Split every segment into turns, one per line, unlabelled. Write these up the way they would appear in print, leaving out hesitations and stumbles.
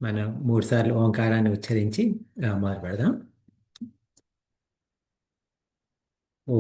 మనం 3 సార్లు ఓంకారాన్ని ఉచ్చరించి మొదలు పెడదాం. ఓ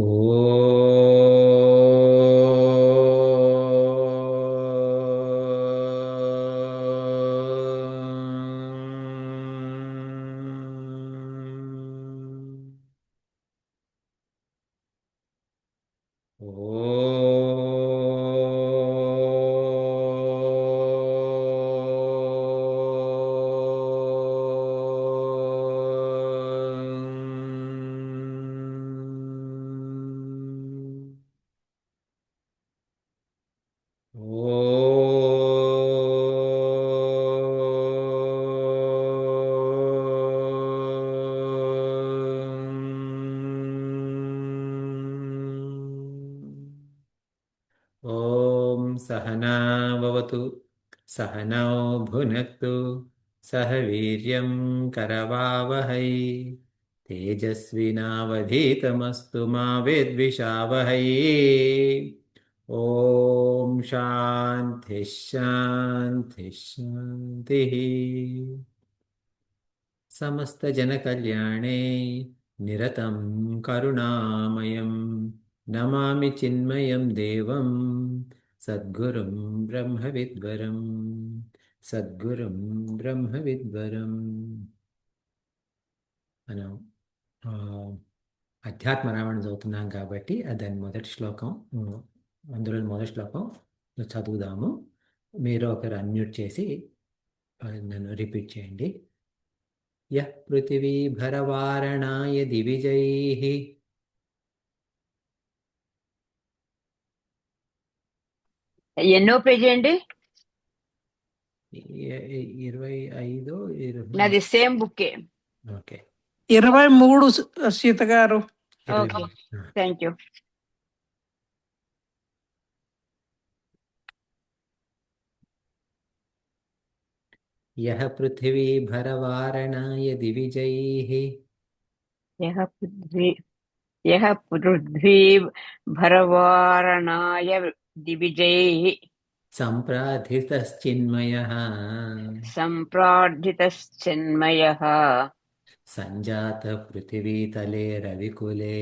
ఓం సహనావతు సహనౌ భునక్తు సహ వీర్యం కరవావహై తేజస్వినావధీతమస్తు మా విద్విషావహై. ఓం శాంతి శాంతి శాంతి. సమస్తజనకల్యాణే నిరతం కరుణామయం నమామి చిన్మయం దేవం సద్గురుం బ్రహ్మవిద్వరం. సద్గురుం బ్రహ్మవిద్వరం. మనం ఆ, అధ్యాత్మ రామాయణం చదువుతున్నాం కాబట్టి దాని మొదటి శ్లోకం, అందులో మొదటి శ్లోకం చదువుదాము. మీరు ఒకరు అన్మ్యూట్ చేసి నన్ను రిపీట్ చేయండి. యః పృథివీ భరవారణాయ దివిజైః
ఎన్నో పేజీ అండి?
25
నాది సేమ్ బుక్కే.
ఓకే
23 సీత గారు.
Okay, thank you.
యః పృథివీ భరవారణాయ దివిజైః
యః పృథ్వీ భరవారణాయ దివిజైః
సంప్రార్థితశ్చిన్మయః
సంప్రార్థితశ్చిన్మయః
సంజాతః పృథివీతలే రవికులే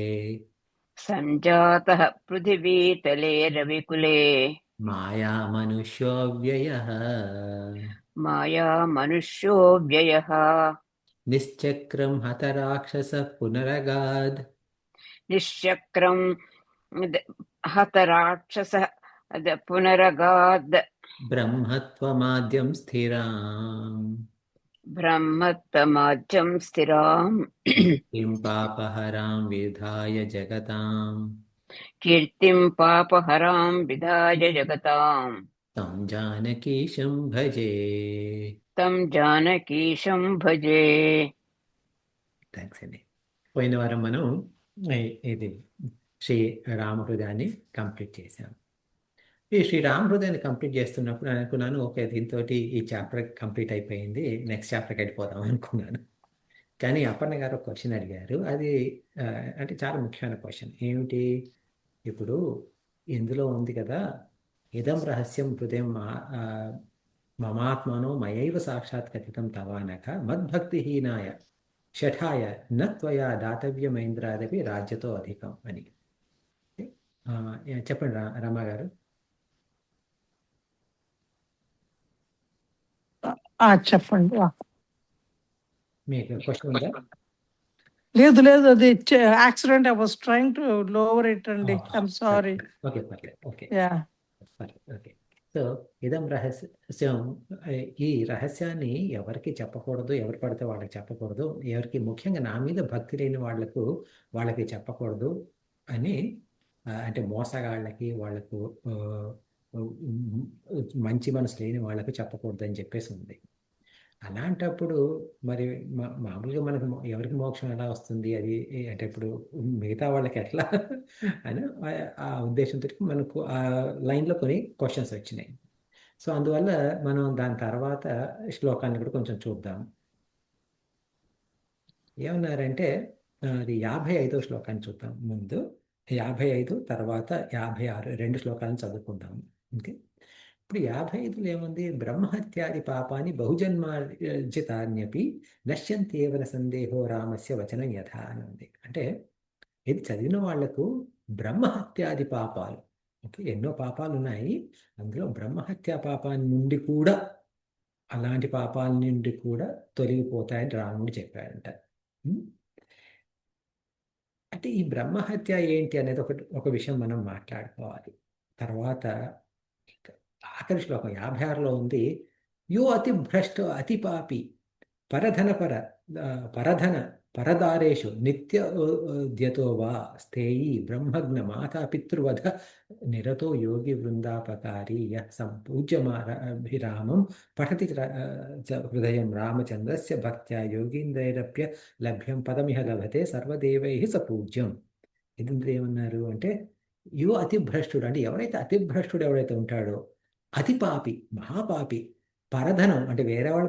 సంజాతః పృథివీతలే రవికులే
మాయామనుష్యోऽవ్యయः
మాయా మనుష్యో వ్యయః
నిశ్చక్రం హతరాక్షసః పునరగాద్
నిశ్చక్రం హత రాక్షస పునరగాద్
బ్రహ్మత్వమాద్యం స్థిరాం
బ్రహ్మత్తమాజ్యం స్థిరాం
కిం పాపహరాం విధాయ జగతాం
కీర్తిం పాపహరాం విధాయ జగతాం
తం జానకీశం భజే.
తం జానకీశం భజే.
థ్యాంక్స్ అండి. పోయిన వారం మనం ఇది శ్రీ రామహృదయాన్ని కంప్లీట్ చేశాం. ఈ శ్రీ రామహృదయాన్ని కంప్లీట్ చేస్తున్నప్పుడు అనుకున్నాను, ఓకే దీంతో ఈ చాప్టర్ కంప్లీట్ అయిపోయింది, నెక్స్ట్ చాప్టర్కి వెళ్ళిపోదాం అనుకున్నాను. కానీ అపర్ణ గారు ఒక క్వశ్చన్ అడిగారు. అది అంటే చాలా ముఖ్యమైన క్వశ్చన్. ఏమిటి? ఇప్పుడు ఇందులో ఉంది కదా, ఇదం రహస్యం హృదయం మమాత్మనో మయైవ సాక్షాత్ కథితం తవానక మద్భక్తిహీనాయ షఠాయ నత్వయా దాతవ్యమైంద్రాదపి రాజ్యతో అధికం అని. చెప్పండి రమా గారు.
చెప్పండి.
మీకు క్వశ్చన్ ఉందా?
లేదు లేదు, అది accident. I was trying to lower it అండి. I'm sorry.
ఓకే పర్లేదు. Okay
yeah
okay. సో ఇదం రహస్యం. ఈ రహస్యాన్ని ఎవరికి చెప్పకూడదు, ఎవరు పడితే వాళ్ళకి చెప్పకూడదు, ఎవరికి ముఖ్యంగా నా మీద భక్తి లేని వాళ్ళకి చెప్పకూడదు అని, అంటే మోసగాళ్ళకి, వాళ్ళకు మంచి మనసు లేని వాళ్ళకి చెప్పకూడదు అని చెప్పేసి ఉంది. అలాంటప్పుడు మరి మామూలుగా మనకు ఎవరికి మోక్షం ఎలా వస్తుంది? అది అంటే ఇప్పుడు మిగతా వాళ్ళకి ఎట్లా అని ఆ ఉద్దేశంతో మనకు ఆ లైన్లో కొన్ని క్వశ్చన్స్ వచ్చినాయి. సో అందువల్ల మనం దాని తర్వాత శ్లోకాన్ని కూడా కొంచెం చూద్దాం. ఏమన్నారంటే అది 55వ శ్లోకాన్ని చూద్దాం. ముందు 55 తర్వాత 56 2 శ్లోకాలను చదువుకుందాం. ఓకే. ఇప్పుడు 55లో ఏముంది? బ్రహ్మహత్యాది పాపాని బహుజన్మార్జితాన్యపి నశ్యంతేవన సందేహో రామస్య వచనం యథా అని ఉంది. అంటే ఇది చదివిన వాళ్లకు బ్రహ్మహత్యాది పాపాలు, ఓకే, ఎన్నో పాపాలు ఉన్నాయి, అందులో బ్రహ్మహత్యా పాపాన్ని నుండి కూడా, అలాంటి పాపాల నుండి కూడా తొలగిపోతాయని రాముడు చెప్పాడంట. ఉం? అంటే ఈ బ్రహ్మహత్య ఏంటి అనేది ఒక విషయం మనం మాట్లాడుకోవాలి. తర్వాత ఆఖరి శ్లోకం 56లో ఉంది, యో అతి భ్రష్ట అతి పాపి పరధన పరధన పరదారేషు నిత్య ద్యతో వా స్థేయి బ్రహ్మజ్ఞ మాతా పితృవధ నిరతో యోగి వృందాపకారి యః సంపూజ్యమాభిరామం పఠతి హృదయం రామచంద్రస్య భక్త్యా యోగీంద్రైరప్య లభ్యం పదమిహ లభతే సర్వదేవై సపూజ్యం. ఇది ఏమన్నారు అంటే, అతి భ్రష్టుడు అంటే ఎవరైతే ఉంటాడో, అతి పాపి మహాపాపి, పరధనం అంటే వేరే వాళ్ళ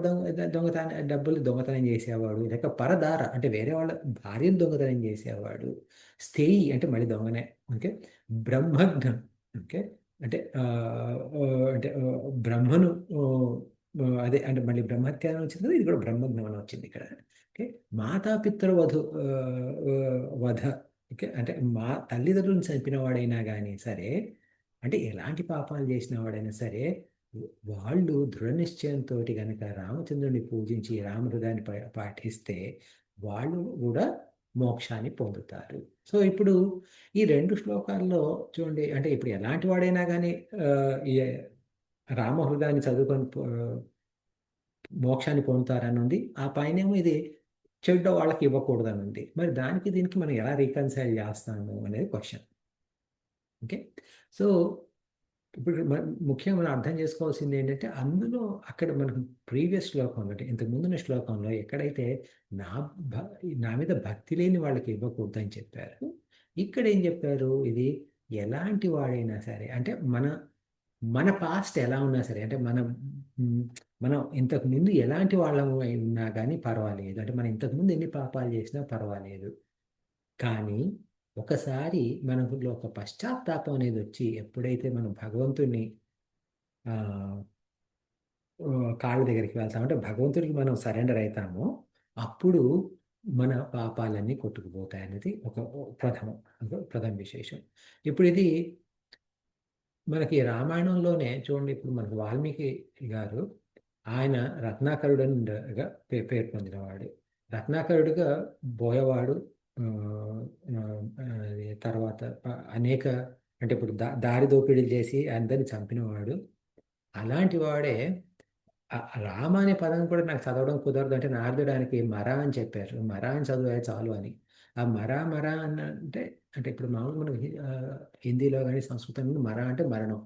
దొంగతనం డబ్బులు దొంగతనం చేసేవాడు, లేక పరదార అంటే వేరే వాళ్ళ భార్యను దొంగతనం చేసేవాడు, స్థేయి అంటే మళ్ళీ దొంగనే, ఓకే, బ్రహ్మజ్ఞం, ఓకే, అంటే అంటే బ్రహ్మను అదే అంటే మళ్ళీ బ్రహ్మత్య అని వచ్చింది కదా, ఇది కూడా బ్రహ్మజ్ఞం అని వచ్చింది ఇక్కడ, ఓకే, మాతాపితృ వధ, ఓకే, అంటే మా తల్లిదండ్రులను చంపిన వాడైనా కానీ సరే, అంటే ఎలాంటి పాపాలు చేసిన వాడైనా సరే, వాళ్ళు దృఢ నిశ్చయంతో కనుక రామచంద్రుని పూజించి రామహృదయాన్ని పాటిస్తే వాళ్ళు కూడా మోక్షాన్ని పొందుతారు. సో ఇప్పుడు ఈ 2 శ్లోకాల్లో చూడండి, అంటే ఇప్పుడు ఎలాంటి వాడైనా కానీ ఈ రామహృదయాన్ని చదువుకొని మోక్షాన్ని పొందుతారని ఉంది. ఆ పైనేమో ఇది చెడ్డ వాళ్ళకి ఇవ్వకూడదని ఉంది. మరి దానికి దీనికి మనం ఎలా రీకన్సైల్ చేస్తాము అనేది క్వశ్చన్. ఓకే, సో ఇప్పుడు ముఖ్యంగా మనం అర్థం చేసుకోవాల్సింది ఏంటంటే, అందులో అక్కడ మనకు ప్రీవియస్ శ్లోకంలో అంటే ఇంతకు ముందున్న శ్లోకంలో ఎక్కడైతే నా నా మీద భక్తి లేని వాళ్ళకి ఇవ్వకూడదు అని చెప్పారు, ఇక్కడ ఏం చెప్పారు, ఇది ఎలాంటి వాడైనా సరే, అంటే మన పాస్ట్ ఎలా ఉన్నా సరే, అంటే మనం ఇంతకు ముందు ఎలాంటి వాళ్ళము అయి ఉన్నా కానీ పర్వాలేదు, అంటే మనం ఇంతకుముందు ఎన్ని పాపాలు చేసినా పర్వాలేదు, కానీ ఒకసారి మనలో ఒక పశ్చాత్తాపం అనేది వచ్చి ఎప్పుడైతే మనం భగవంతుని కాళ్ళ దగ్గరికి వెళ్తామంటే భగవంతుడికి మనం సరెండర్ అవుతామో అప్పుడు మన పాపాలన్నీ కొట్టుకుపోతాయి అనేది ఒక ప్రథమ విశేషం. ఇప్పుడు ఇది మనకి రామాయణంలోనే చూడండి, ఇప్పుడు మనకు వాల్మీకి గారు ఆయన రత్నాకరుడుగా పేరు పొందినవాడు, రత్నాకరుడుగా బోయవాడు, తర్వాత అనేక అంటే ఇప్పుడు దారి దోపిడీలు చేసి అందరిని చంపినవాడు. అలాంటి వాడే రామ అనే పదం కూడా నాకు చదవడం కుదరదు అంటే నారదుడానికి మరా అని చెప్పారు, మరా అని చదువు చాలు అని. ఆ మరా అని అంటే అంటే ఇప్పుడు మామూలు మనం హిందీలో కానీ సంస్కృతంలో మరా అంటే మరణం,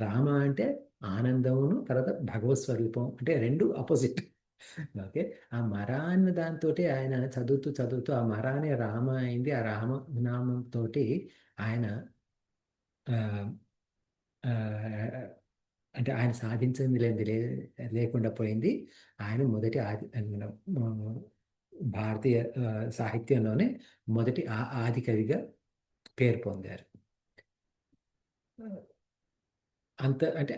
రామ అంటే ఆనందమును, తర్వాత భగవత్ స్వరూపం, అంటే రెండు ఆపోజిట్. ఓకే, ఆ మరా అన్న దాంతో ఆయన చదువుతూ ఆ మరా అనే రామ అయింది. ఆ రామనామంతో ఆయన అంటే ఆయన సాధించింది లేకుండా పోయింది. ఆయన మొదటి భారతీయ సాహిత్యంలోనే మొదటి ఆది కవిగా పేరు పొందారు. అంత అంటే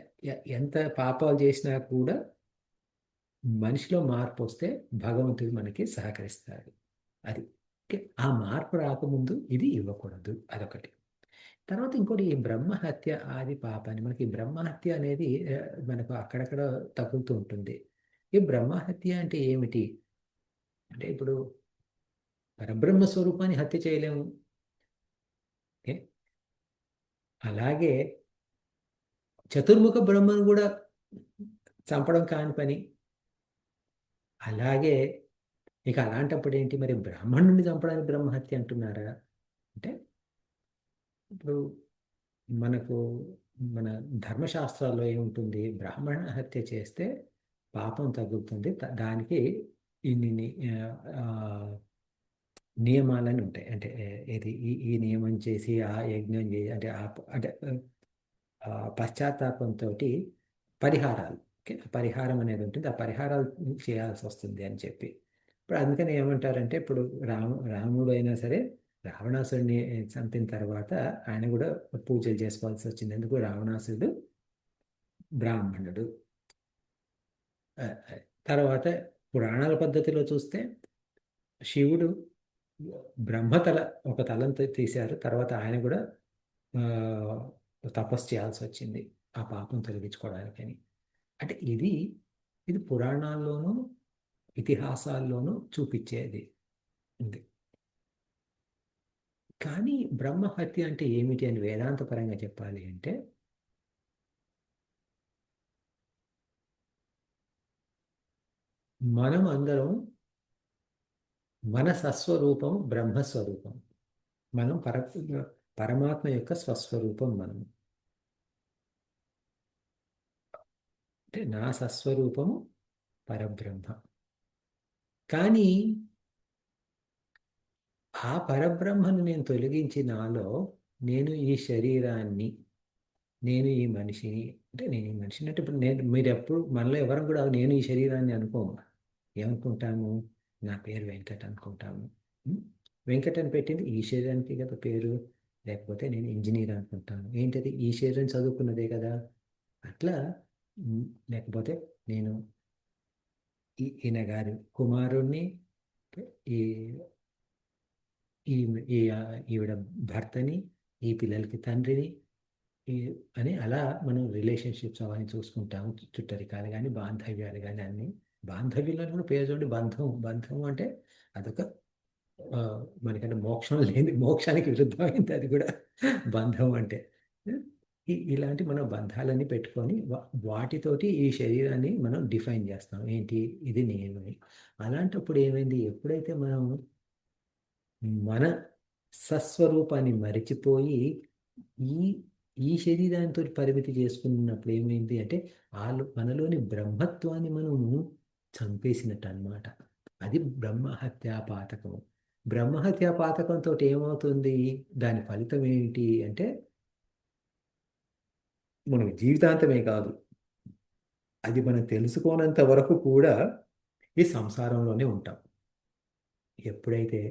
ఎంత పాపాలు చేసినా కూడా మనిషిలో మార్పు వస్తే భగవంతుడు మనకి సహకరిస్తాడు. అది ఆ మార్పు రాకముందు ఇది ఇవ్వకూడదు, అదొకటి. తర్వాత ఇంకోటి ఈ బ్రహ్మహత్య ఆది పాపాన్ని, మనకి బ్రహ్మహత్య అనేది మనకు అక్కడక్కడ తగులుతూ ఉంటుంది. ఈ బ్రహ్మహత్య అంటే ఏమిటి అంటే, ఇప్పుడు పరబ్రహ్మ స్వరూపాన్ని హత్య చేయలేము, అలాగే చతుర్ముఖ బ్రహ్మను కూడా చంపడం కాని పని. అలాగే ఇక అలాంటప్పుడు ఏంటి మరి బ్రాహ్మణుడిని చంపడానికి బ్రహ్మహత్య అంటున్నారా అంటే, ఇప్పుడు మనకు మన ధర్మశాస్త్రాల్లో ఏముంటుంది, బ్రాహ్మణ హత్య చేస్తే పాపం తగ్గుతుంది, దానికి ఇన్ని నియమాలని ఉంటాయి. అంటే ఇది ఈ నియమం చేసి ఆ యజ్ఞం చేసి అంటే అంటే పశ్చాత్తాపంతో పరిహారాలు, పరిహారం అనేది ఉంటుంది, ఆ పరిహారాలు చేయాల్సి వస్తుంది అని చెప్పి. ఇప్పుడు అందుకని ఏమంటారంటే, ఇప్పుడు రాముడు అయినా సరే రావణాసుడిని చంపిన తర్వాత ఆయన కూడా పూజలు చేసుకోవాల్సి వచ్చింది. ఎందుకు రావణాసుడు బ్రాహ్మణుడు. ఆ, తర్వాత పురాణాల పద్ధతిలో చూస్తే శివుడు బ్రహ్మతల ఒక తలంతో తీశారు. తర్వాత ఆయన కూడా ఆ, తపస్సు చేయాల్సి వచ్చింది ఆ పాపం తొలగించుకోవడానికని. అంటే ఇది పురాణాల్లోనూ ఇతిహాసాల్లోనూ చూపించేది ఉంది. కానీ బ్రహ్మహత్య అంటే ఏమిటి అని వేదాంత పరంగా చెప్పాలి అంటే మనం అందరం మన సస్వరూపం బ్రహ్మస్వరూపం. మనం పరమాత్మ యొక్క స్వస్వరూపం మనం. అంటే నా సస్వరూపము పరబ్రహ్మ. కానీ ఆ పరబ్రహ్మను నేను తొలగించి నాలో నేను ఈ శరీరాన్ని, నేను ఈ మనిషిని, అంటే నేను ఈ మనిషిని అంటే ఇప్పుడు మీరు ఎప్పుడు మనలో ఎవరు కూడా నేను ఈ శరీరాన్ని అనుకోము. ఏమనుకుంటాము? నా పేరు వెంకట్ అనుకుంటాము. ఉం? వెంకట్ అని పెట్టింది ఈ శరీరానికి కదా పేరు. లేకపోతే నేను ఇంజనీర్ అనుకుంటాను. ఏంటది? ఈ శరీరం చదువుకున్నదే కదా. అట్లా లేకపోతే నేను ఈయన గారి కుమారుణ్ణి, ఈ ఈ ఈవిడ భర్తని, ఈ పిల్లలకి తండ్రిని, ఈ అని అలా మనం రిలేషన్షిప్స్ అవన్నీ చూసుకుంటాము. చుట్టరికాలు కానీ బాంధవ్యాలు కానీ అన్నీ. బాంధవ్యంలో కూడా పేరు చూడండి, బంధం. బంధం అంటే అదొక మనకంటే మోక్షం లేని, మోక్షానికి విరుద్ధమైంది అది కూడా బంధం అంటే. ఇలాంటి మనం బంధాలన్నీ పెట్టుకొని వాటితోటి ఈ శరీరాన్ని మనం డిఫైన్ చేస్తాం. ఏంటి? ఇది నేను అని. అలాంటప్పుడు ఏమైంది? ఎప్పుడైతే మనం మన సస్వరూపాన్ని మరిచిపోయి ఈ ఈ శరీరాంతో పరిమితి చేసుకున్నప్పుడు ఏమైంది అంటే మనలోని బ్రహ్మత్వాన్ని మనము చంపేసినట్టు అన్నమాట. అది బ్రహ్మహత్యా పాతకము. బ్రహ్మహత్యా పాతకంతో ఏమవుతుంది? దాని ఫలితం ఏంటి అంటే మనకు జీవితాంతమే కాదు, అది మనం తెలుసుకోనంత వరకు కూడా ఈ సంసారంలోనే ఉంటాం. ఎప్పుడైతే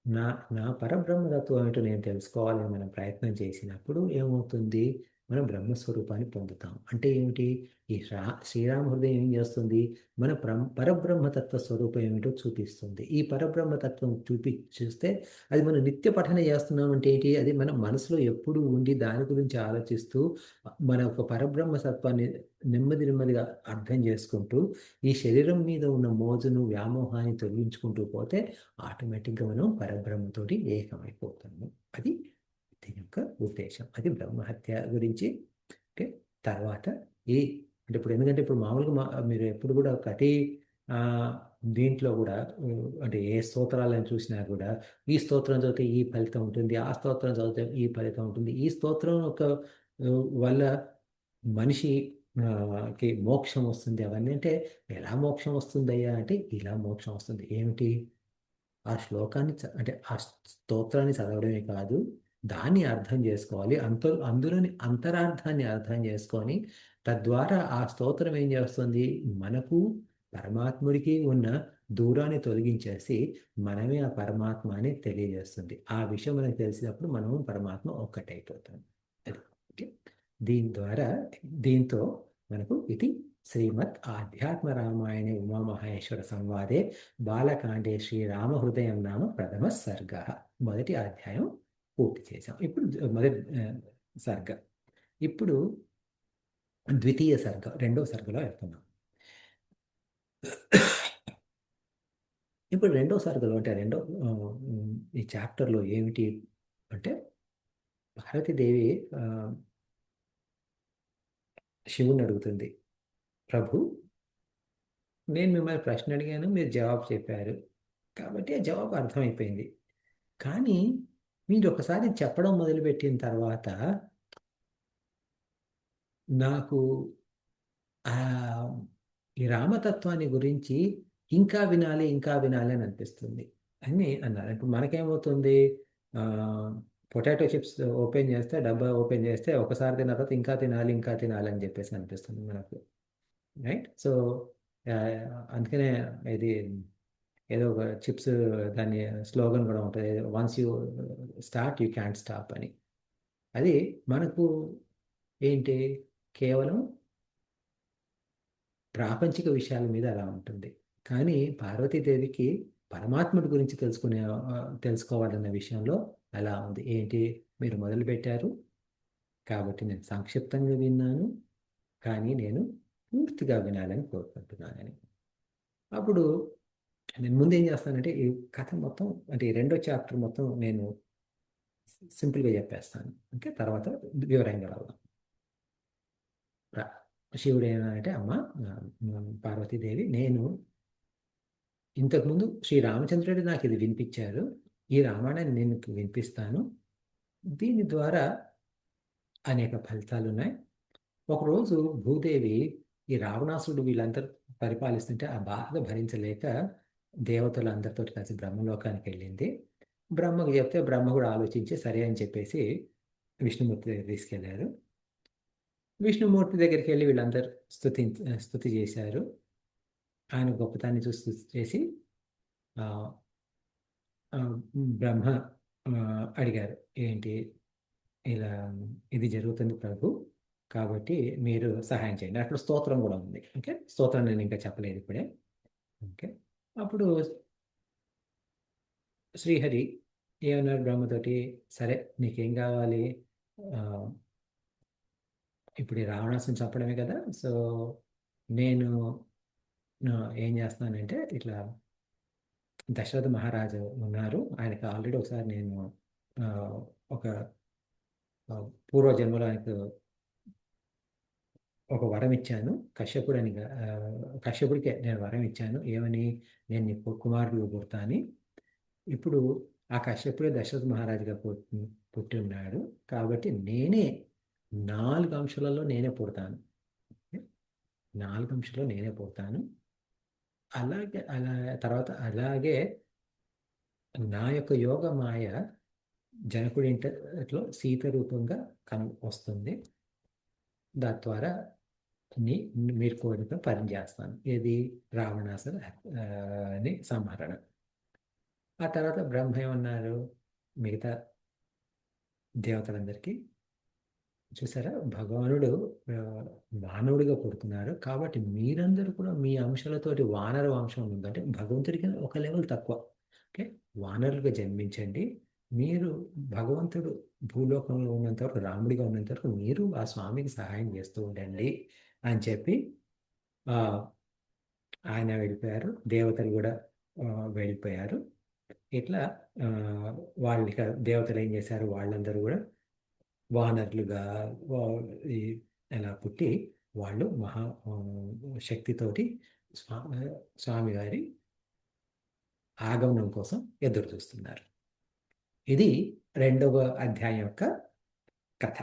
నా నా పరబ్రహ్మతత్వం ఏంటో నేను తెలుసుకోవాలని మనం ప్రయత్నం చేసినప్పుడు ఏమవుతుంది? మనం బ్రహ్మస్వరూపాన్ని పొందుతాం. అంటే ఏమిటి? ఈ శ్రీరామ హృదయం ఏం చేస్తుంది? మన పరబ్రహ్మతత్వ స్వరూపం ఏమిటో చూపిస్తుంది. ఈ పరబ్రహ్మతత్వం చూస్తే అది మనం నిత్య పఠన చేస్తున్నాం అంటే ఏంటి? అది మన మనసులో ఎప్పుడూ ఉండి దాని గురించి ఆలోచిస్తూ మన ఒక పరబ్రహ్మ తత్వాన్ని నెమ్మది నెమ్మదిగా అర్థం చేసుకుంటూ ఈ శరీరం మీద ఉన్న మోజును, వ్యామోహాన్ని తొలగించుకుంటూ పోతే ఆటోమేటిక్గా మనం పరబ్రహ్మతోటి ఏకమైపోతాము. అది దీని యొక్క ఉద్దేశం. అది బ్రహ్మహత్య గురించి. ఓకే. తర్వాత అంటే ఇప్పుడు ఎందుకంటే ఇప్పుడు మామూలుగా మీరు ఎప్పుడు కూడా ప్రతి దీంట్లో కూడా అంటే ఏ స్తోత్రాలను చూసినా కూడా ఈ స్తోత్రం చదివితే ఈ ఫలితం ఉంటుంది, ఆ స్తోత్రం చదివితే ఈ ఫలితం ఉంటుంది, ఈ స్తోత్రం వల్ల మనిషి కి మోక్షం వస్తుంది. అవన్నీ అంటే ఎలా మోక్షం వస్తుందయ్యా అంటే ఇలా మోక్షం వస్తుంది. ఏమిటి? ఆ శ్లోకాన్ని అంటే ఆ స్తోత్రాన్ని చదవడమే కాదు, దాన్ని అర్థం చేసుకోవాలి. అందులోని అంతరార్థాన్ని అర్థం చేసుకొని తద్వారా ఆ స్తోత్రం ఏం చేస్తుంది? మనకు పరమాత్ముడికి ఉన్న దూరాన్ని తొలగించేసి మనమే ఆ పరమాత్మ అని తెలియజేస్తుంది. ఆ విషయం మనకు తెలిసినప్పుడు మనం పరమాత్మ ఒక్కటైపోతాం. అది ఓకే. దీంతో మనకు ఇది శ్రీమద్ ఆధ్యాత్మ రామాయణే ఉమామహేశ్వర సంవాదే బాలకాండే శ్రీరామహృదయం నామ ప్రథమ సర్గ. మొదటి అధ్యాయం పూర్తి చేశాం. ఇప్పుడు మొదటి సర్గ. ఇప్పుడు ద్వితీయ సర్గ, రెండవ సర్గలో వెళ్తున్నాం. ఇప్పుడు రెండో సర్గలో అంటే ఈ చాప్టర్లో ఏమిటి అంటే పార్వతీదేవి శివుని అడుగుతుంది, ప్రభు నేను మిమ్మల్ని ప్రశ్న అడిగాను, మీరు జవాబు చెప్పారు కాబట్టి ఆ జవాబు అర్థమైపోయింది. కానీ మీరు ఒకసారి చెప్పడం మొదలుపెట్టిన తర్వాత నాకు ఈ రామతత్వాన్ని గురించి ఇంకా వినాలి, ఇంకా వినాలి అని అనిపిస్తుంది అని అన్నారు. ఇప్పుడు మనకేమవుతుంది? పొటాటో చిప్స్ ఓపెన్ చేస్తే, డబ్బా ఓపెన్ చేస్తే ఒకసారి తిన్న తర్వాత ఇంకా తినాలి, ఇంకా తినాలి అని చెప్పేసి అనిపిస్తుంది మనకు. రైట్? సో అందుకనే ఇది ఏదో ఒక చిప్స్ దాని స్లోగన్ కూడా ఉంటుంది, once you start you can't stop అని. అది మనకు ఏంటి? కేవలం ప్రాపంచిక విషయాల మీద అలా ఉంటుంది. కానీ పార్వతీదేవికి పరమాత్ముడి గురించి తెలుసుకోవాలన్న విషయంలో అలా ఉంది. ఏంటి, మీరు మొదలుపెట్టారు కాబట్టి నేను సంక్షిప్తంగా విన్నాను, కానీ నేను పూర్తిగా వినాలని కోరుకుంటున్నానని. అప్పుడు నేను ముందేం చేస్తానంటే ఈ కథ మొత్తం, అంటే ఈ 2వ చాప్టర్ మొత్తం నేను సింపుల్గా చెప్పేస్తాను. ఓకే, తర్వాత వివరంగా వెళ్దాం. శివుడు ఏమంటే, అమ్మ పార్వతీదేవి, నేను ఇంతకుముందు శ్రీరామచంద్రుడు నాకు ఇది వినిపించారు, ఈ రామాయణాన్ని నేను వినిపిస్తాను, దీని ద్వారా అనేక ఫలితాలు ఉన్నాయి. ఒకరోజు భూదేవి ఈ రావణాసురుడు వీళ్ళందరూ పరిపాలిస్తుంటే ఆ బాధ భరించలేక దేవతలు అందరితో కలిసి బ్రహ్మలోకానికి వెళ్ళింది. బ్రహ్మకు చెప్తే బ్రహ్మ కూడా ఆలోచించి సరే అని చెప్పేసి విష్ణుమూర్తి దగ్గర తీసుకెళ్లారు. విష్ణుమూర్తి దగ్గరికి వెళ్ళి వీళ్ళందరూ స్తుతి చేశారు. ఆయన గొప్పతాన్ని చూసి స్తుతి చేసి బ్రహ్మ అడిగారు, ఏంటి ఇలా ఇది జరుగుతుంది ప్రభు, కాబట్టి మీరు సహాయం చేయండి. అక్కడ స్తోత్రం కూడా ఉంది. ఓకే, స్తోత్రం నేను ఇంకా చెప్పలేదు ఇప్పుడే. ఓకే, అప్పుడు శ్రీహరి ఏమన్నారు బ్రహ్మతోటి, సరే నీకేం కావాలి, ఇప్పుడు ఈ రావణాసుని చంపడమే కదా, సో నేను ఏం చేస్తానంటే, ఇట్లా దశరథ మహారాజు ఉన్నారు, ఆయనకు ఆల్రెడీ ఒకసారి నేను ఒక పూర్వజన్మలో ఆయనకు ఒక వరం ఇచ్చాను, కశ్యపుడికే నేను వరం ఇచ్చాను, ఏమని, నేను నీకు కుమారుడు పుడతా అని. ఇప్పుడు ఆ కశ్యపుడే దశరథ మహారాజుగా పుట్టి ఉన్నాడు, కాబట్టి నేనే 4 అంశాలలో నేనే పుడతాను, 4 అంశాలలో నేనే పుడతాను. అలాగే తర్వాత అలాగే నా యొక్క యోగ మాయ జనకుడి ఇంట్లో సీత రూపంగా వస్తుంది, దాని ద్వారా మీరు కోరిక పనిచేస్తాను, ఏది రావణాసుని సంహరణ. ఆ తర్వాత బ్రహ్మ ఏమన్నారు, మిగతా దేవతలందరికీ, చూసారా భగవానుడు మానవుడిగా పుడుతున్నారు, కాబట్టి మీరందరూ కూడా మీ అంశాలతోటి వానర వంశం ఉందంటే భగవంతుడికి ఒక లెవెల్ తక్కువ. ఓకే, వానరులుగా జన్మించండి, మీరు భగవంతుడు భూలోకంలో ఉన్నంత వరకు, రాముడిగా ఉన్నంత వరకు మీరు ఆ స్వామికి సహాయం చేస్తూ ఉండండి అని చెప్పి ఆయన వెళ్ళిపోయారు. దేవతలు కూడా వెళ్ళిపోయారు. ఇట్లా వాళ్ళు దేవతలు ఏం చేశారు, వాళ్ళందరూ కూడా వానరులుగా ఎలా పుట్టి వాళ్ళు మహా శక్తితోటి స్వామివారి ఆగమనం కోసం ఎదురు చూస్తున్నారు. ఇది 2వ అధ్యాయం యొక్క కథ.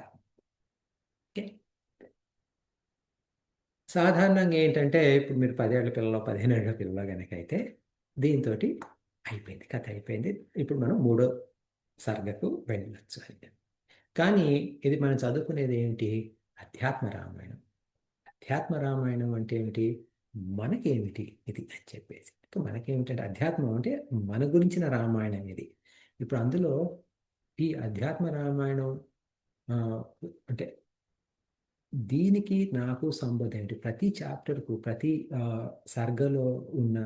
ఓకే, సాధారణంగా ఏంటంటే ఇప్పుడు మీరు 10 ఏళ్ల పిల్లలు 15 ఏళ్ల పిల్లలు కనుక అయితే దీంతో అయిపోయింది, కథ అయిపోయింది. ఇప్పుడు మనం 3వ సర్గకు వెళ్ళవచ్చు. కానీ ఇది మనం చదువుకునేది ఏమిటి, అధ్యాత్మ రామాయణం. అధ్యాత్మ రామాయణం అంటే ఏమిటి, మనకేమిటి ఇది అని చెప్పేసి. మనకేమిటంటే అధ్యాత్మం అంటే మన గురించిన రామాయణం ఇది. ఇప్పుడు అందులో ఈ అధ్యాత్మ రామాయణం అంటే దీనికి నాకు సంబంధం ఏంటి, ప్రతి చాప్టర్కు ప్రతి సర్గలో ఉన్న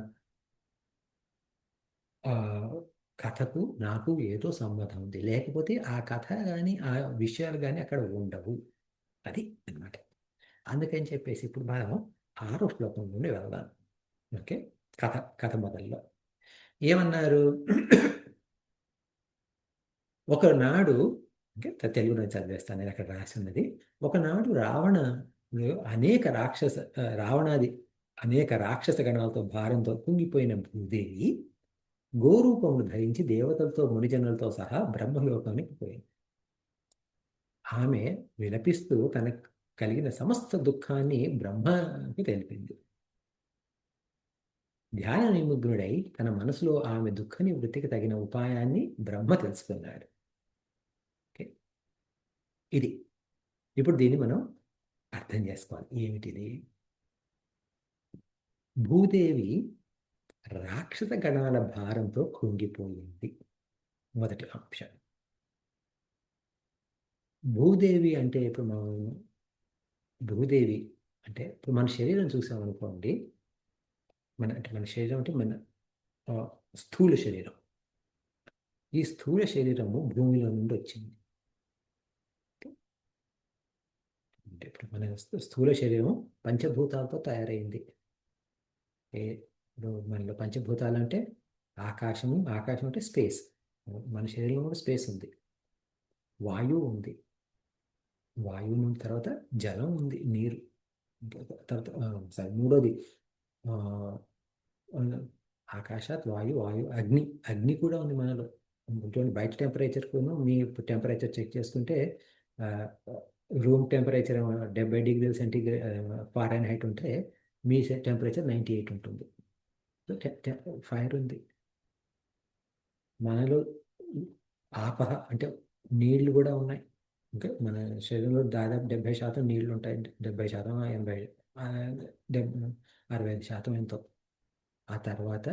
కథకు నాకు ఏదో సంబంధం ఉంది, లేకపోతే ఆ కథ కానీ ఆ విషయాలు కానీ అక్కడ ఉండవు. అది అన్నమాట. అందుకని చెప్పేసి ఇప్పుడు మనం 6వ శ్లోకం నుండి వెళ్దాం. ఓకే, కథ మొదల్లో ఏమన్నారు, ఒకనాడు, ఓకే తెలుగులో చదివేస్తాను, నేను అక్కడ రాసి ఉన్నది. ఒకనాడు రావణాది అనేక రాక్షస గణాలతో భారంతో కుంగిపోయిన భూదేవి గోరూపమును ధరించి దేవతలతో మునిజనులతో సహా బ్రహ్మలోకానికి పోయింది. ఆమె విలపిస్తూ తనకు కలిగిన సమస్త దుఃఖాన్ని బ్రహ్మకి తెలిపింది. ధ్యాన నిమగ్నుడై తన మనసులో ఆమె దుఃఖ నివృత్తికి తగిన ఉపాయాన్ని బ్రహ్మ తెలుసుకున్నాడు. ఓకే, ఇది ఇప్పుడు దీన్ని మనం అర్థం చేసుకోవాలి. ఏమిటిది, భూదేవి రాక్షస గణాల భారంతో కుంగిపోయింది. మొదటి అంశం. భూదేవి అంటే ఇప్పుడు మనం భూదేవి అంటే ఇప్పుడు మన శరీరం చూసామనుకోండి, మన శరీరం అంటే మన ఆ, స్థూల శరీరం. ఈ స్థూల శరీరము భూమిలో నుండి వచ్చింది. అంటే ఇప్పుడు మన స్థూల శరీరం పంచభూతాలతో తయారైంది. ఇప్పుడు మనలో పంచభూతాలు అంటే ఆకాశం అంటే స్పేస్. మన శరీరంలో కూడా స్పేస్ ఉంది, వాయువు ఉంది, వాయువు నుండి తర్వాత జలం ఉంది, నీరు, తర్వాత మూడోది ఆ, ఆకాశాత్ వాయు అగ్ని కూడా ఉంది మనలో. చూడండి, బయట టెంపరేచర్కును మీ టెంపరేచర్ చెక్ చేసుకుంటే రూమ్ టెంపరేచర్ 70 డిగ్రీల సెంటీగ్రేడ్ ఫారెన్హైట్ ఉంటే మీ టెంపరేచర్ 98 ఉంటుంది. సో ఫైర్ ఉంది మనలో. ఆపహ అంటే నీళ్లు కూడా ఉన్నాయి. ఇంకా మన శరీరంలో దాదాపు 70% నీళ్లు ఉంటాయి. 70%, 80, 65% ఎంతో. ఆ తర్వాత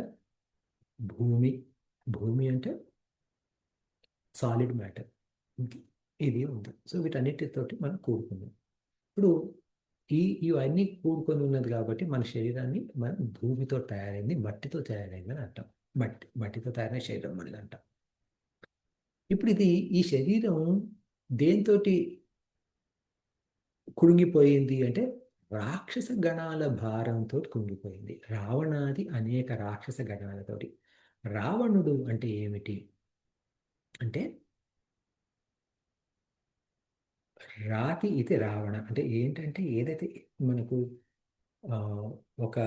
భూమి అంటే సాలిడ్ మ్యాటర్, ఇది ఉంది. సో వీటన్నిటితోటి మనం కూడుకున్నాం. ఇప్పుడు ఇవన్నీ కూడుకొని ఉన్నది కాబట్టి మన శరీరాన్ని మనం భూమితో తయారైంది, మట్టితో తయారైంది అని అంటాం. మట్టితో తయారైన శరీరం మనది అంటాం. ఇప్పుడు ఈ శరీరం దేంతోటి కుంగిపోయింది అంటే రాక్షస గణాల భారంతో కుంగిపోయింది. రావణాది అనేక రాక్షస గణాలతోటి. రావణుడు అంటే ఏమిటి అంటే రాతి ఇది రావణ అంటే ఏంటంటే ఏదైతే మనకు ఆ, ఒక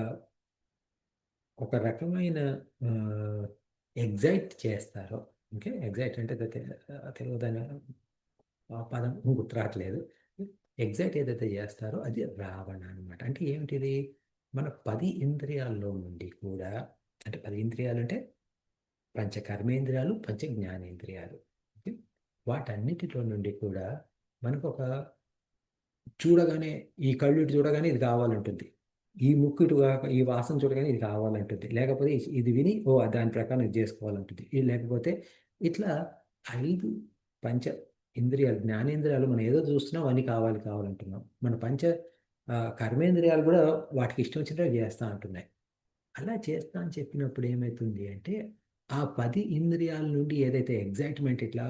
ఒక రకమైన ఎగ్జైట్ చేస్తారో, ఓకే, ఎగ్జైట్ అంటే తెలుగు దాని పదం గుర్తు రావట్లేదు. ఎగ్జైట్ ఏదైతే చేస్తారో అది రావణ అనమాట. అంటే ఏమిటిది? మన 10 ఇంద్రియాల్లో నుండి కూడా, అంటే 10 ఇంద్రియాలు అంటే పంచ కర్మేంద్రియాలు, పంచ జ్ఞానేంద్రియాలు. వాటన్నిటిలో నుండి కూడా మనకు ఒక చూడగానే, ఈ కళ్ళు ఇటు చూడగానే ఇది కావాలంటుంది, ఈ ముక్కు ఇటు ఈ వాసన చూడగానే ఇది కావాలంటుంది, లేకపోతే ఇది విని దాని ప్రకారం ఇది చేసుకోవాలంటుంది, ఇది లేకపోతే ఇట్లా 5 పంచ ఇంద్రియాలు, జ్ఞానేంద్రియాలు మనం ఏదో చూస్తున్నాం అన్నీ కావాలంటున్నాం. మన పంచ కర్మేంద్రియాలు కూడా వాటికి ఇష్టం వచ్చినట్టు చేస్తూ ఉంటున్నాయి. అలా చేస్తా అని చెప్పినప్పుడు ఏమవుతుంది అంటే ఆ 10 ఇంద్రియాల నుండి ఏదైతే ఎగ్జైట్మెంట్ ఇట్లా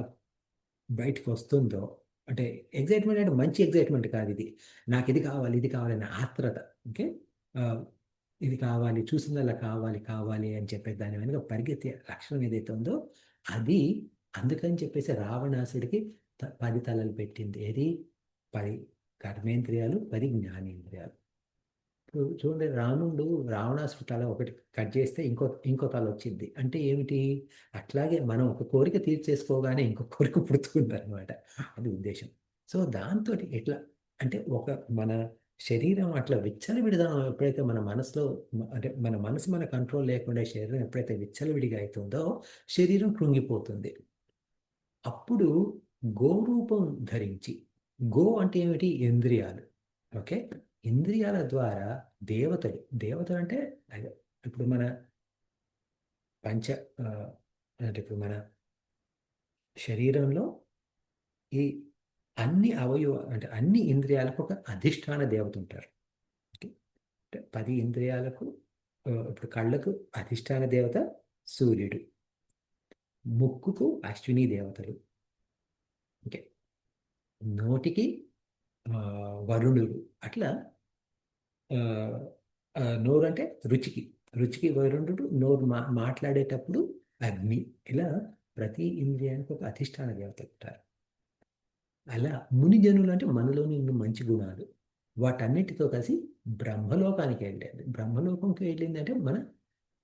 బయటకు వస్తుందో, అంటే ఎగ్జైట్మెంట్ అంటే మంచి ఎగ్జైట్మెంట్ కాదు ఇది, నాకు ఇది కావాలి అనే ఆత్రత, ఓకే, ఇది కావాలి, చూసిందల్లా కావాలి అని చెప్పే దాని వెనుక పరిగెత్తే లక్షణం ఏదైతే ఉందో అది. అందుకని చెప్పేసి రావణాసుడికి 10 తలలు పెట్టింది. ఏది? 10 కర్మేంద్రియాలు, 10 జ్ఞానేంద్రియాలు. ఇప్పుడు చూడండి, రావణాసుడి తల ఒకటి కట్ చేస్తే ఇంకో తల వచ్చింది. అంటే ఏమిటి? అట్లాగే మనం ఒక కోరిక తీర్చేసుకోగానే ఇంకో కోరిక పుడుతుంది అనమాట. అది ఉద్దేశం. సో దాంతో ఎట్లా అంటే మన శరీరం అట్లా విచ్చలవిడిగా ఎప్పుడైతే మన మనసులో, అంటే మన మనసు మన కంట్రోల్ లేకుండా శరీరం ఎప్పుడైతే విచ్చలవిడిగా అవుతుందో శరీరం కృంగిపోతుంది. అప్పుడు గోరూపం ధరించి, గో అంటే ఏమిటి? ఇంద్రియాలు, ఓకే, ఇంద్రియాల ద్వారా దేవతలు అంటే ఇప్పుడు మన పంచ అంటే ఇప్పుడు మన శరీరంలో ఈ అన్ని అంటే అన్ని ఇంద్రియాలకు ఒక అధిష్టాన దేవత ఉంటారు. అంటే 10 ఇంద్రియాలకు ఇప్పుడు కళ్ళకు అధిష్టాన దేవత సూర్యుడు, ముక్కుకు అశ్విని దేవతలు, ఓకే, నోటికి వరుణుడు, అట్లా నోరు అంటే రుచికి వరుణుడు, నోరు మాట్లాడేటప్పుడు అగ్ని. ఇలా ప్రతి ఇంద్రియానికి ఒక అధిష్టాన దేవత ఉంటారు. అలా మునిజనులు అంటే మనలోని ఉన్న మంచి గుణాలు, వాటన్నిటితో కలిసి బ్రహ్మలోకానికి వెళ్ళింది. బ్రహ్మలోకంకి వెళ్ళింది అంటే మన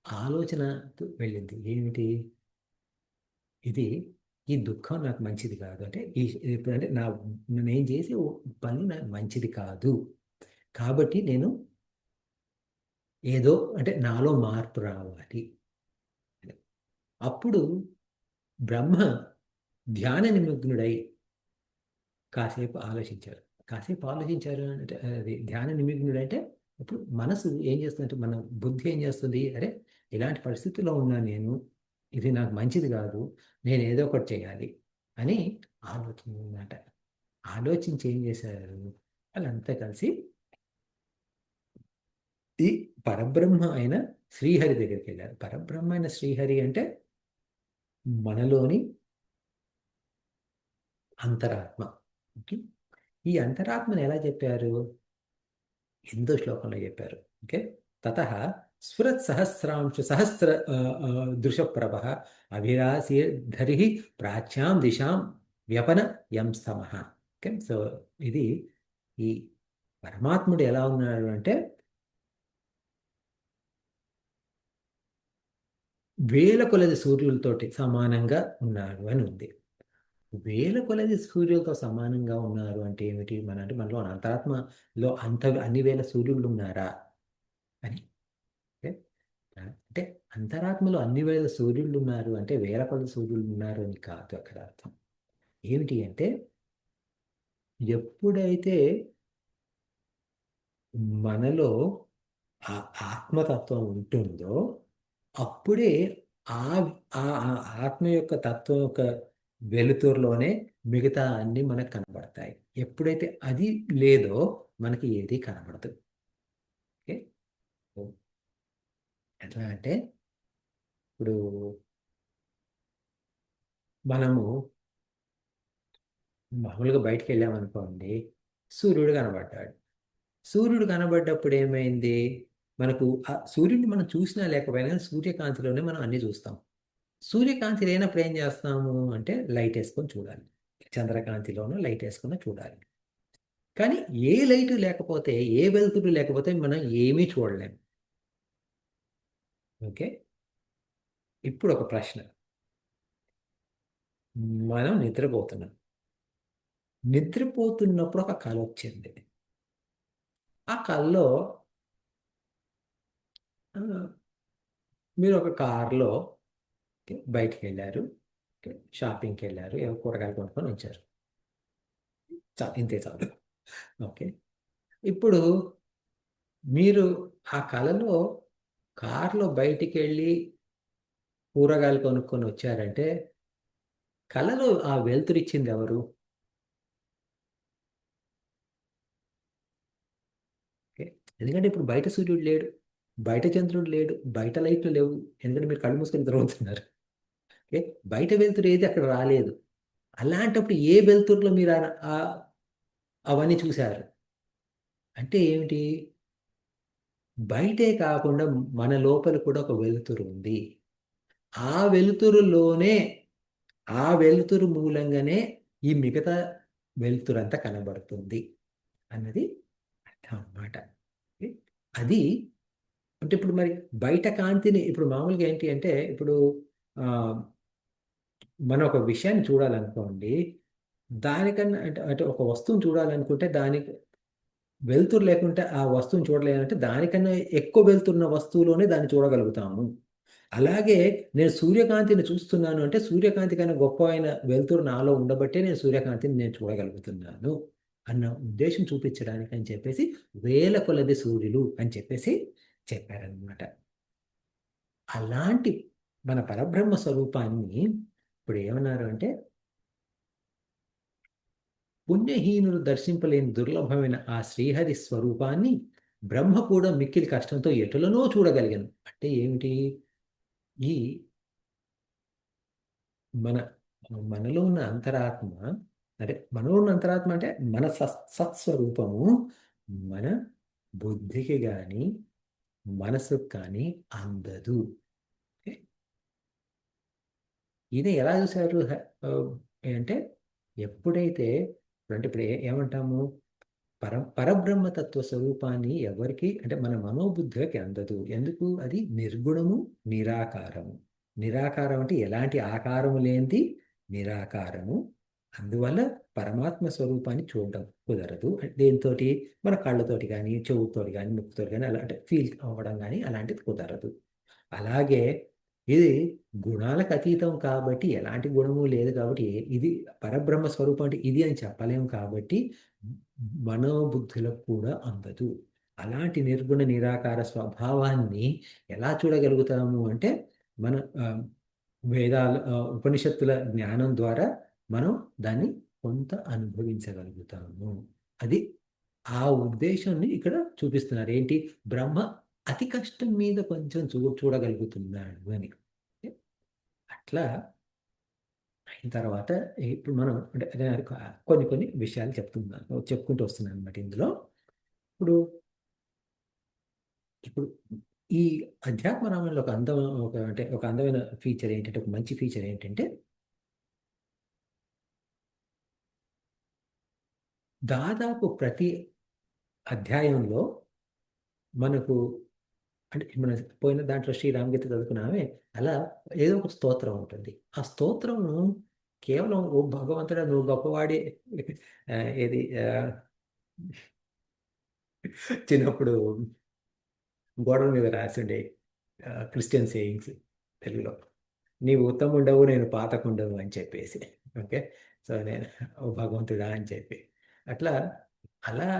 ఆలోచనతో వెళ్ళింది. ఏమిటి? ఈ దుఃఖం నాకు మంచిది కాదు, అంటే ఇప్పుడంటే నేను చేసే పని నాకు మంచిది కాదు, కాబట్టి నేను ఏదో అంటే నాలో మార్పు రావాలి. అప్పుడు బ్రహ్మ ధ్యాన నిమగ్నుడై కాసేపు ఆలోచించారు అంటే అది ధ్యాన నిమగ్నుడు అంటే ఇప్పుడు మనసు ఏం చేస్తుందంటే, మన బుద్ధి ఏం చేస్తుంది? అరే, ఇలాంటి పరిస్థితుల్లో ఉన్నా నేను, ఇది నాకు మంచిది కాదు, నేను ఏదో ఒకటి చేయాలి అని ఆలోచించి ఏం చేశారు? వాళ్ళంతా కలిసి ఈ పరబ్రహ్మ అయిన శ్రీహరి దగ్గరికి వెళ్ళారు. పరబ్రహ్మ అయిన శ్రీహరి అంటే మనలోని అంతరాత్మ. ఓకే, ఈ అంతరాత్మని ఎలా చెప్పారు? ఎందో శ్లోకంలో చెప్పారు. ఓకే, తతః స్ఫురత్ సహస్రాంశ సహస్ర దృశప్రభ అభిరాశిధరి ప్రాచ్యాం దిశాం వ్యపన యం స్తమః. ఓకే, సో ఇది ఈ పరమాత్ముడు ఎలా ఉన్నాడు అంటే వేల కొలది సూర్యులతోటి సమానంగా ఉన్నాడు అని ఉంది. వేల కొలది సూర్యులతో సమానంగా ఉన్నారు అంటే ఏమిటి? అంటే మనలో అంతరాత్మలో అన్ని వేల సూర్యులు ఉన్నారా అని. ఓకే, అంటే అంతరాత్మలో అన్ని వేల సూర్యులు ఉన్నారు అంటే వేల కొలది సూర్యులు ఉన్నారు అని కాదు అక్కడ అర్థం. ఏమిటి అంటే ఎప్పుడైతే మనలో ఆ ఆత్మతత్వం ఉంటుందో అప్పుడే ఆ ఆ ఆ ఆత్మ యొక్క తత్వం యొక్క వెలుతురులోనే మిగతా అన్ని మనకు కనబడతాయి. ఎప్పుడైతే అది లేదో మనకి ఏది కనబడదు. ఓకే, ఎట్లా అంటే ఇప్పుడు మనము మామూలుగా బయటికి వెళ్ళామనుకోండి, సూర్యుడు కనబడ్డాడు. సూర్యుడు కనబడ్డప్పుడు ఏమైంది? మనకు ఆ సూర్యుడిని మనం చూసినా లేకపోయినా కానీ సూర్యకాంతిలోనే మనం అన్ని చూస్తాం. సూర్యకాంతి లేనప్పుడు ఏం చేస్తాము అంటే లైట్ వేసుకొని చూడాలి. చంద్రకాంతిలోనూ లైట్ వేసుకొని చూడాలి. కానీ ఏ లైట్ లేకపోతే, ఏ వెలుతురు లేకపోతే మనం ఏమీ చూడలేము. ఓకే, ఇప్పుడు ఒక ప్రశ్న. మనం నిద్రపోతున్నాం. నిద్రపోతున్నప్పుడు ఒక కళ వచ్చింది. ఆ కళలో ఆ, మీరు ఒక కారులో బయటికి వెళ్ళారు, షాపింగ్కి వెళ్ళారు, ఏవో కూరగాయలు కొనుక్కొని వచ్చారు. ఇంతే చాలు. ఓకే, ఇప్పుడు మీరు ఆ కళలో కారులో బయటికి వెళ్ళి కూరగాయలు కొనుక్కొని వచ్చారంటే కళలో ఆ వెలుతురిచ్చింది ఎవరు? ఓకే, ఎందుకంటే ఇప్పుడు బయట సూర్యుడు లేడు, బయట చంద్రుడు లేడు, బయట లైట్లు లేవు. ఎందుకంటే మీరు కళ్ళు మూసుకొని తిరుగుతున్నారు. ఓకే, బయట వెలుతురు ఏది అక్కడ రాలేదు. అలాంటప్పుడు ఏ వెలుతురులో మీరు అవన్నీ చూశారు అంటే ఏమిటి? బయటే కాకుండా మన లోపల కూడా ఒక వెలుతురు ఉంది. ఆ వెలుతురులోనే, ఆ వెలుతురు మూలంగానే ఈ మిగతా వెలుతురంతా కనబడుతుంది అన్నది అర్థం అన్నమాట. అది అంటే ఇప్పుడు మరి బయట కాంతిని ఇప్పుడు మామూలుగా ఏంటి అంటే ఇప్పుడు ఆ, మనం ఒక విషయాన్ని చూడాలనుకోండి, దానికన్నా అంటే అంటే ఒక వస్తువుని చూడాలనుకుంటే దానికి వెలుతురు లేకుంటే ఆ వస్తువుని చూడలేదంటే దానికన్నా ఎక్కువ వెలుతురున్న వస్తువులోనే దాన్ని చూడగలుగుతాము. అలాగే నేను సూర్యకాంతిని చూస్తున్నాను అంటే సూర్యకాంతి కన్నా గొప్ప అయిన వెలుతురు నాలో ఉండబట్టే నేను సూర్యకాంతిని నేను చూడగలుగుతున్నాను అన్న ఉద్దేశం చూపించడానికి అని చెప్పేసి వేల కొలది సూర్యులు అని చెప్పేసి చెప్పారనమాట. అలాంటి మన పరబ్రహ్మ స్వరూపాన్ని ఇప్పుడు ఏమన్నారు అంటే పుణ్యహీనులు దర్శింపలేని దుర్లభమైన ఆ శ్రీహరి స్వరూపాన్ని బ్రహ్మ కూడా మిక్కిలి కష్టంతో ఎటులనో చూడగలిగాను. అంటే ఏమిటి? ఈ మన మనలో ఉన్న అంతరాత్మ, అంటే మనలో ఉన్న అంతరాత్మ అంటే మన సత్స్వరూపము మన బుద్ధికి కానీ మనసుకు కానీ అందదు. ఓకే? ఈయన ఎలా చూశారు అంటే ఎప్పుడైతే అంటే ఇప్పుడు ఏమంటాము పరబ్రహ్మతత్వ స్వరూపాన్ని ఎవరికి అంటే మన మనోబుద్ధికి అందదు. ఎందుకు? అది నిర్గుణము, నిరాకారము. నిరాకారం అంటే ఎలాంటి ఆకారము లేనిది నిరాకారము. అందువల్ల పరమాత్మ స్వరూపాన్ని చూడడం కుదరదు. దేనితోటి? మన కళ్ళతోటి కానీ, చెవుతోటి కానీ, ముక్కుతోటి కానీ అలా అంటే ఫీల్ అవ్వడం కానీ అలాంటిది కుదరదు. అలాగే ఇది గుణాలకు అతీతం కాబట్టి ఎలాంటి గుణము లేదు కాబట్టి ఇది పరబ్రహ్మ స్వరూపం అంటే ఇది అని చెప్పలేము కాబట్టి మనోబుద్ధులకు కూడా అందదు. అలాంటి నిర్గుణ నిరాకార స్వభావాన్ని ఎలా చూడగలుగుతాము అంటే మన వేదాల ఉపనిషత్తుల జ్ఞానం ద్వారా మనం దాన్ని కొంత అనుభవించగలుగుతాము. అది ఆ ఉద్దేశాన్ని ఇక్కడ చూపిస్తున్నారు. ఏంటి? బ్రహ్మ అతి కష్టం మీద కొంచెం చూడగలుగుతున్నాడు అని. అట్లా అయిన తర్వాత ఇప్పుడు మనం అంటే నేను కొన్ని కొన్ని విషయాలు చెప్పుకుంటూ వస్తున్నాను అనమాట ఇందులో. ఇప్పుడు ఇప్పుడు ఈ అధ్యాత్మ రామాయణంలో ఒక అందమైన ఫీచర్ ఏంటంటే, ఒక మంచి ఫీచర్ ఏంటంటే, దాదాపు ప్రతి అధ్యాయంలో మనకు అంటే మన పోయిన దాంట్లో శ్రీరామగీత చదువుకున్నామే, అలా ఏదో ఒక స్తోత్రం ఉంటుంది. ఆ స్తోత్రం కేవలం ఓ భగవంతుడా నువ్వు గొప్పవాడి ఏది చిన్నప్పుడు గోడల మీద రాసిండే క్రిస్టియన్ సేయింగ్స్ తెలుగులో, నీవు ఉత్తముండవు నేను పాతకుండవు అని చెప్పేసి. ఓకే, సో నేను ఓ భగవంతుడా అని చెప్పి అట్లా అలా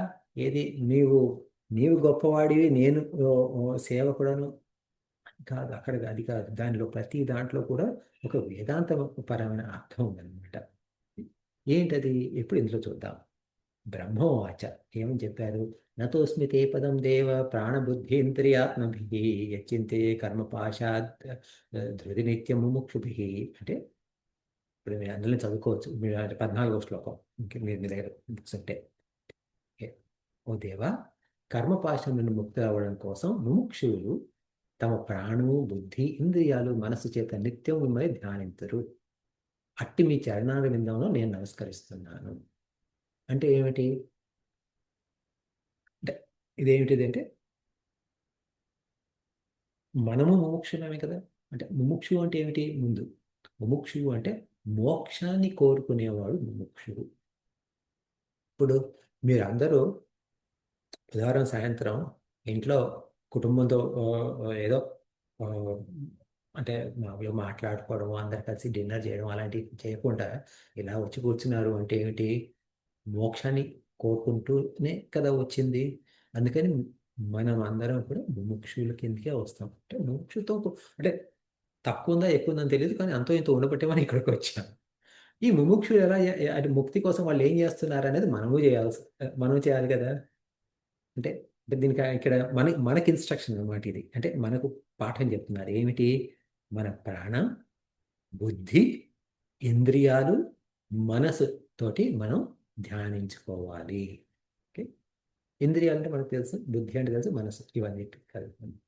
ఏది నీవు గొప్పవాడివి నేను సేవకుడను కాదు, అది కాదు. దానిలో ప్రతి దాంట్లో కూడా ఒక వేదాంత పరమైన అర్థం ఉందన్నమాట. ఏంటది? ఎప్పుడు ఇందులో చూద్దాం. బ్రహ్మోవాచ ఏమని చెప్పారు? నతోస్మి తే పదం దేవ ప్రాణబుద్ధీంద్రియాత్మభి యచ్చింతే కర్మపాశాత్ ధృతి నిత్యం ముముక్షుభి. అంటే ఇప్పుడు మీరు అందులో చదువుకోవచ్చు, మీరు 14వ శ్లోకం మీరు మీ దగ్గర బుక్స్ ఉంటే. ఓ దేవా, కర్మపాశం నుండి ముక్తి అవ్వడం కోసం ముముక్షువులు తమ ప్రాణము బుద్ధి ఇంద్రియాలు మనస్సు చేత నిత్యం మిమ్మల్ని ధ్యానించరు. అట్టి మీ చరణాల విందంలో నేను నమస్కరిస్తున్నాను. అంటే ఏమిటి? అంటే ఇదేమిటిది అంటే మనము ముముక్షులమే కదా. అంటే ముముక్షు అంటే ఏమిటి? ముందు ముముక్షువు అంటే మోక్షాన్ని కోరుకునేవాడు ముముక్షువు. ఇప్పుడు మీరందరూ ఉదాహరణ సాయంత్రం ఇంట్లో కుటుంబంతో ఏదో ఆ, అంటే మామూలుగా మాట్లాడుకోవడం, అందరు కలిసి డిన్నర్ చేయడం అలాంటివి చేయకుండా ఇలా వచ్చి కూర్చున్నారు అంటే ఏమిటి? మోక్షాన్ని కోరుకుంటూనే కదా వచ్చింది. అందుకని మనం అందరం కూడా ముముక్షుల కిందకే వస్తాం. అంటే ముముక్షుతో అంటే తక్కువ ఉందా ఎక్కువ ఉందని తెలియదు, కానీ అంతో ఇంత ఉండబట్టే మనం ఇక్కడికి వచ్చాం. ఈ ముముక్షులు ఎలా అంటే ముక్తి కోసం వాళ్ళు ఏం చేస్తున్నారు అనేది మనం చేయాలి కదా. అంటే అంటే దీనికి ఇక్కడ మనకి ఇన్స్ట్రక్షన్ అనమాట ఇది. అంటే మనకు పాఠం చెప్తున్నారు. ఏమిటి? మన ప్రాణం, బుద్ధి, ఇంద్రియాలు, మనసు తోటి మనం ధ్యానించుకోవాలి. ఓకే, ఇంద్రియాలు అంటే మనకు తెలుసు, బుద్ధి అంటే తెలుసు, మనసు ఇవన్నీ కలుగుతుంది.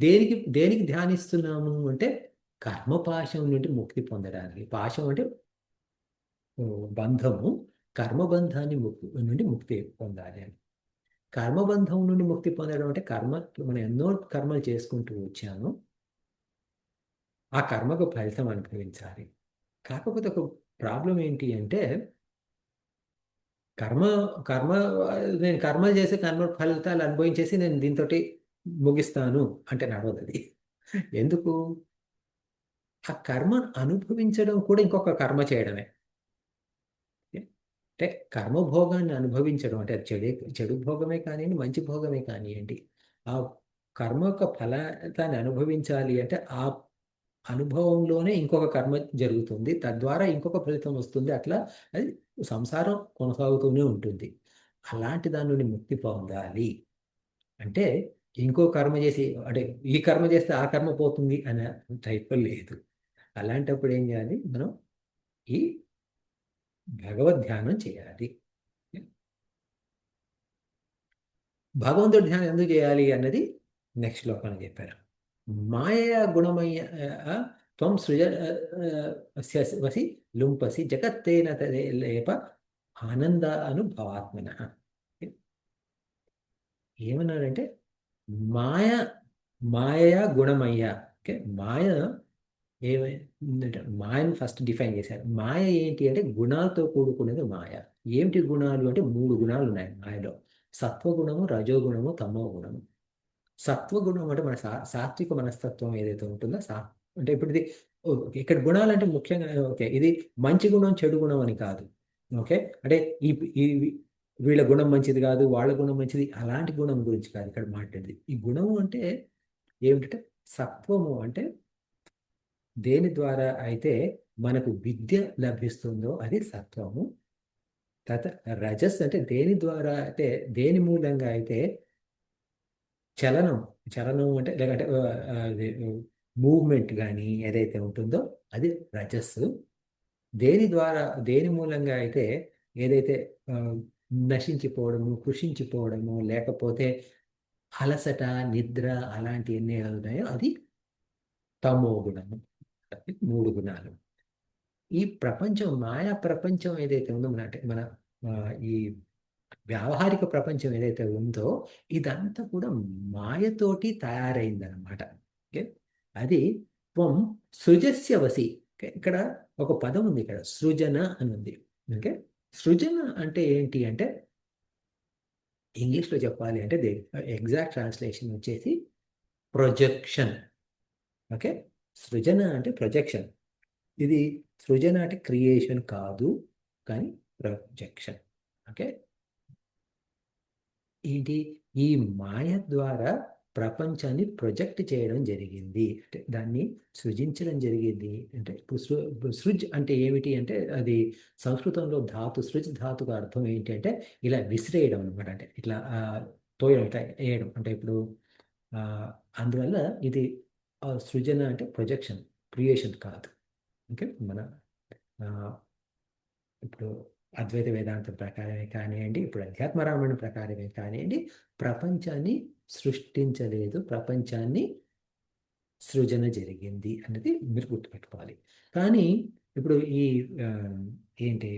దేనికి దేనికి ధ్యానిస్తున్నాము అంటే కర్మపాశం నుండి ముక్తి పొందడానికి. పాశం అంటే బంధము, కర్మబంధాన్ని నుండి ముక్తి పొందాలి అని. కర్మబంధం నుండి ముక్తి పొందడం అంటే మనం ఎన్నో కర్మలు చేసుకుంటూ వచ్చాము, ఆ కర్మకు ఫలితం అనుభవించాలి. కాకపోతే ఒక ప్రాబ్లం ఏంటి అంటే కర్మ కర్మ నేను కర్మలు చేసి కర్మ ఫలితాలు అనుభవించేసి నేను దీంతో ముగిస్తాను అంటే నడవదు అది. ఎందుకు? ఆ కర్మను అనుభవించడం కూడా ఇంకొక కర్మ చేయడమే. అంటే కర్మభోగాన్ని అనుభవించడం అంటే అది చెడు భోగమే కానివ్వండి, మంచి భోగమే కానివ్వండి, ఆ కర్మ యొక్క ఫలితాన్ని అనుభవించాలి అంటే ఆ అనుభవంలోనే ఇంకొక కర్మ జరుగుతుంది, తద్వారా ఇంకొక ఫలితం వస్తుంది. అట్లా అది సంసారం కొనసాగుతూనే ఉంటుంది. అలాంటి దాని నుండి ముక్తి పొందాలి అంటే ఇంకో కర్మ చేసి అంటే ఈ కర్మ చేస్తే ఆ కర్మ పోతుంది అనే టైప్ లేదు. అలాంటప్పుడు ఏం చేయాలి? మనం ఈ భగవద్ ధ్యానం చేయాలి. భగవంతుడి ధ్యానం ఎందుకు చేయాలి అన్నది నెక్స్ట్ శ్లోకంలో చెప్పారు. మాయా గుణమయ్య త్వం సృజ వసి లుంపసి జగత్తేన లేప ఆనంద అనుభవాత్మన. ఏమన్నాడంటే మాయ మాయా గుణమయ్య. ఓకే, మాయ ఏమంటే మాయను ఫస్ట్ డిఫైన్ చేశారు. మాయ ఏంటి అంటే గుణాలతో కూడుకునేది మాయ. ఏమిటి గుణాలు అంటే 3 గుణాలు ఉన్నాయి మాయలో: సత్వగుణము, రజోగుణము, తమో గుణము. సత్వగుణం అంటే మన సాత్విక మనస్తత్వం ఏదైతే ఉంటుందో అంటే ఇప్పుడు ఇది ఇక్కడ గుణాలు అంటే ముఖ్యంగా ఓకే ఇది మంచి గుణం చెడు గుణం అని కాదు. ఓకే, అంటే ఈ ఈ వీళ్ళ గుణం మంచిది కాదు, వాళ్ళ గుణం మంచిది, అలాంటి గుణం గురించి కాదు ఇక్కడ మాట్లాడేది. ఈ గుణము అంటే ఏమిటంటే సత్వము అంటే దేని ద్వారా అయితే మనకు విద్య లభిస్తుందో అది సత్వము. తర్వాత రజస్ అంటే దేని ద్వారా అయితే, దేని మూలంగా అయితే చలనం, చలనం అంటే లేదంటే మూవ్మెంట్ కానీ ఏదైతే ఉంటుందో అది రజస్సు. దేని ద్వారా, దేని మూలంగా అయితే ఏదైతే ఆ, నశించిపోవడము, కృషించిపోవడము, లేకపోతే అలసట, నిద్ర అలాంటివన్నీ ఉన్నాయో అది తమో గుణము. అది 3 గుణాలు. ఈ ప్రపంచం, మాయా ప్రపంచం ఏదైతే ఉందో మన అంటే మన ఆ, ఈ వ్యావహారిక ప్రపంచం ఏదైతే ఉందో ఇదంతా కూడా మాయతోటి తయారైందనమాట. ఓకే, అది త్వం సృజస్య వసి. ఓకే, ఇక్కడ ఒక పదం ఉంది, ఇక్కడ సృజన అని ఉంది. ఓకే, సృజన అంటే ఏంటి అంటే ఇంగ్లీష్లో చెప్పాలి అంటే ఎగ్జాక్ట్ ట్రాన్స్లేషన్ వచ్చేసి ప్రొజెక్షన్. ఓకే, సృజన అంటే ప్రొజెక్షన్. ఇది సృజన అంటే క్రియేషన్ కాదు, కానీ ప్రొజెక్షన్. ఓకే, ఏంటి, ఈ మాయ ద్వారా ప్రపంచాన్ని ప్రొజెక్ట్ చేయడం జరిగింది, అంటే దాన్ని సృజించడం జరిగింది. అంటే ఇప్పుడు సృజ్ అంటే ఏమిటి అంటే అది సంస్కృతంలో ధాతు, సృజ్ ధాతుకు అర్థం ఏంటి అంటే ఇలా విసిరేయడం అనమాట. అంటే ఇట్లా తోయడం, ఇట్లా వేయడం. అంటే ఇప్పుడు ఆ, అందువల్ల ఇది సృజన అంటే ప్రొజెక్షన్, క్రియేషన్ కాదు. ఓకే, మన ఆ, ఇప్పుడు అద్వైత వేదాంతం ప్రకారమే కానివ్వండి, ఇప్పుడు అధ్యాత్మ రామాయణం ప్రకారమే కానివ్వండి, ప్రపంచాన్ని సృష్టించలేదు, ప్రపంచాన్ని సృజన జరిగింది అన్నది మీరు గుర్తుపెట్టుకోవాలి. కానీ ఇప్పుడు ఈ ఆ, ఏంటి,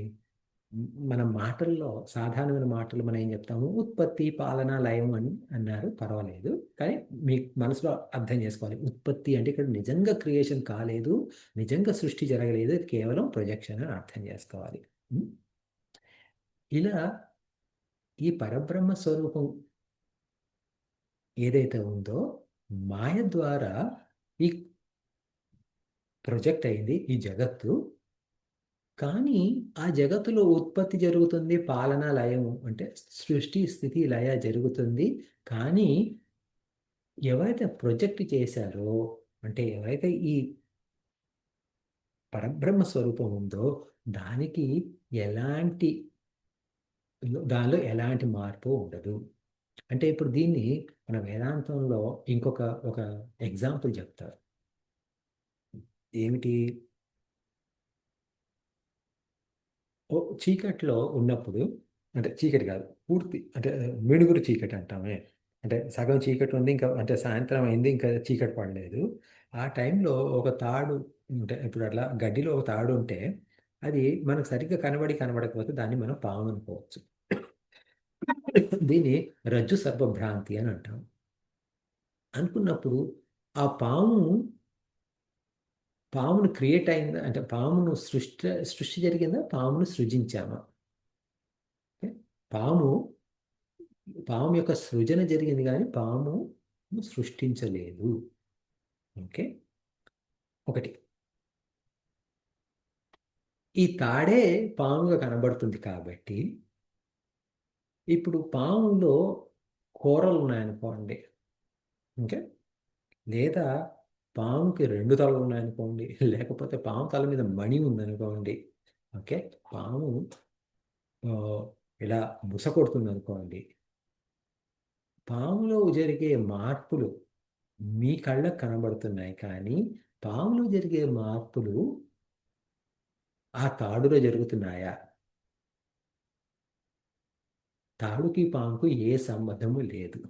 మన మాటల్లో, సాధారణమైన మాటలు మనం ఏం చెప్తాము, ఉత్పత్తి, పాలన, లయం అని అన్నారు, పర్వాలేదు. కానీ మీ మనసులో అర్థం చేసుకోవాలి, ఉత్పత్తి అంటే ఇక్కడ నిజంగా క్రియేషన్ కాలేదు, నిజంగా సృష్టి జరగలేదు, ఇది కేవలం ప్రొజెక్షన్ అని అర్థం చేసుకోవాలి. ఉం? ఇలా ఈ పరబ్రహ్మ స్వరూపం ఏదైతే ఉందో మాయ ద్వారా ఈ ప్రొజెక్ట్ అయింది ఈ జగత్తు. కానీ ఆ జగత్తులో ఉత్పత్తి జరుగుతుంది, పాలన, లయము అంటే సృష్టి, స్థితి, లయ జరుగుతుంది. కానీ ఎవరైతే ప్రొజెక్ట్ చేశారో, అంటే ఎవరైతే ఈ పరబ్రహ్మ స్వరూపం ఉందో దానికి ఎలాంటి, దానిలో ఎలాంటి మార్పు ఉండదు. అంటే ఇప్పుడు దీన్ని మన వేదాంతంలో ఒక ఎగ్జాంపుల్ చెప్తారు. ఏమిటి, చీకట్లో ఉన్నప్పుడు, అంటే చీకటి కాదు పూర్తి, అంటే మిడుగురు చీకటి అంటామే, అంటే సగం చీకటి ఉంది, ఇంకా అంటే సాయంత్రం అయింది, ఇంకా చీకటి పడలేదు. ఆ టైంలో ఒక తాడు, అంటే ఇప్పుడు అట్లా గడ్డిలో ఒక తాడు ఉంటే అది మనకు సరిగ్గా కనబడకపోతే దాన్ని మనం పాము అనుకోవచ్చు. దీన్ని రజ్జు సర్పభ్రాంతి అని అంటాం. అనుకున్నప్పుడు ఆ పామును క్రియేట్ అయిందా, అంటే పామును సృష్టి జరిగిందా, పామును సృజించామా? ఓకే? పాము పాము యొక్క సృజన జరిగింది కానీ పాము సృష్టించలేదు. ఓకే, ఒకటి. ఈ తాడే పాముగా కనబడుతుంది కాబట్టి ఇప్పుడు పాములో కూరలు ఉన్నాయనుకోండి, ఓకే, లేదా పాముకి 2 తలలు ఉన్నాయనుకోండి, లేకపోతే పాము తల మీద మణి ఉందనుకోండి, ఓకే, పాము ఆ, ఇలా బుస కొడుతుంది అనుకోండి, పాములో జరిగే మార్పులు మీ కళ్ళకు కనబడుతున్నాయి, కానీ పాములో జరిగే మార్పులు ఆ తాడులో జరుగుతున్నాయా? తాడుకి పాముకు ఏ సంబంధము లేదు.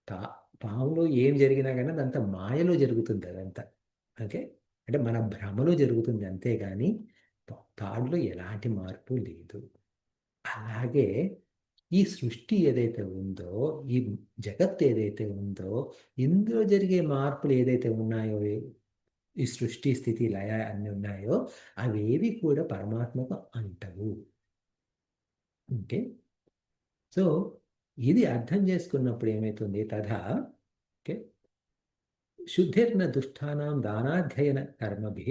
తా పాములో ఏం జరిగినా కానీ అదంతా మాయలో జరుగుతుంది, అదంతా. ఓకే, అంటే మన భ్రమలో జరుగుతుంది అంతేగాని తాడులో ఎలాంటి మార్పు లేదు. అలాగే ఈ సృష్టి ఏదైతే ఉందో, ఈ జగత్ ఏదైతే ఉందో, ఇందులో జరిగే మార్పులు ఏదైతే ఉన్నాయో, ఈ సృష్టి, స్థితి, లయ అన్నీ ఉన్నాయో అవేవి కూడా పరమాత్మకు అంటవు. ఓకే, సో ఇది అర్థం చేసుకున్నప్పుడు ఏమవుతుంది, తథా ఓకే, శుద్ధిర్న దుష్టానాం దానాధ్యయన కర్మభి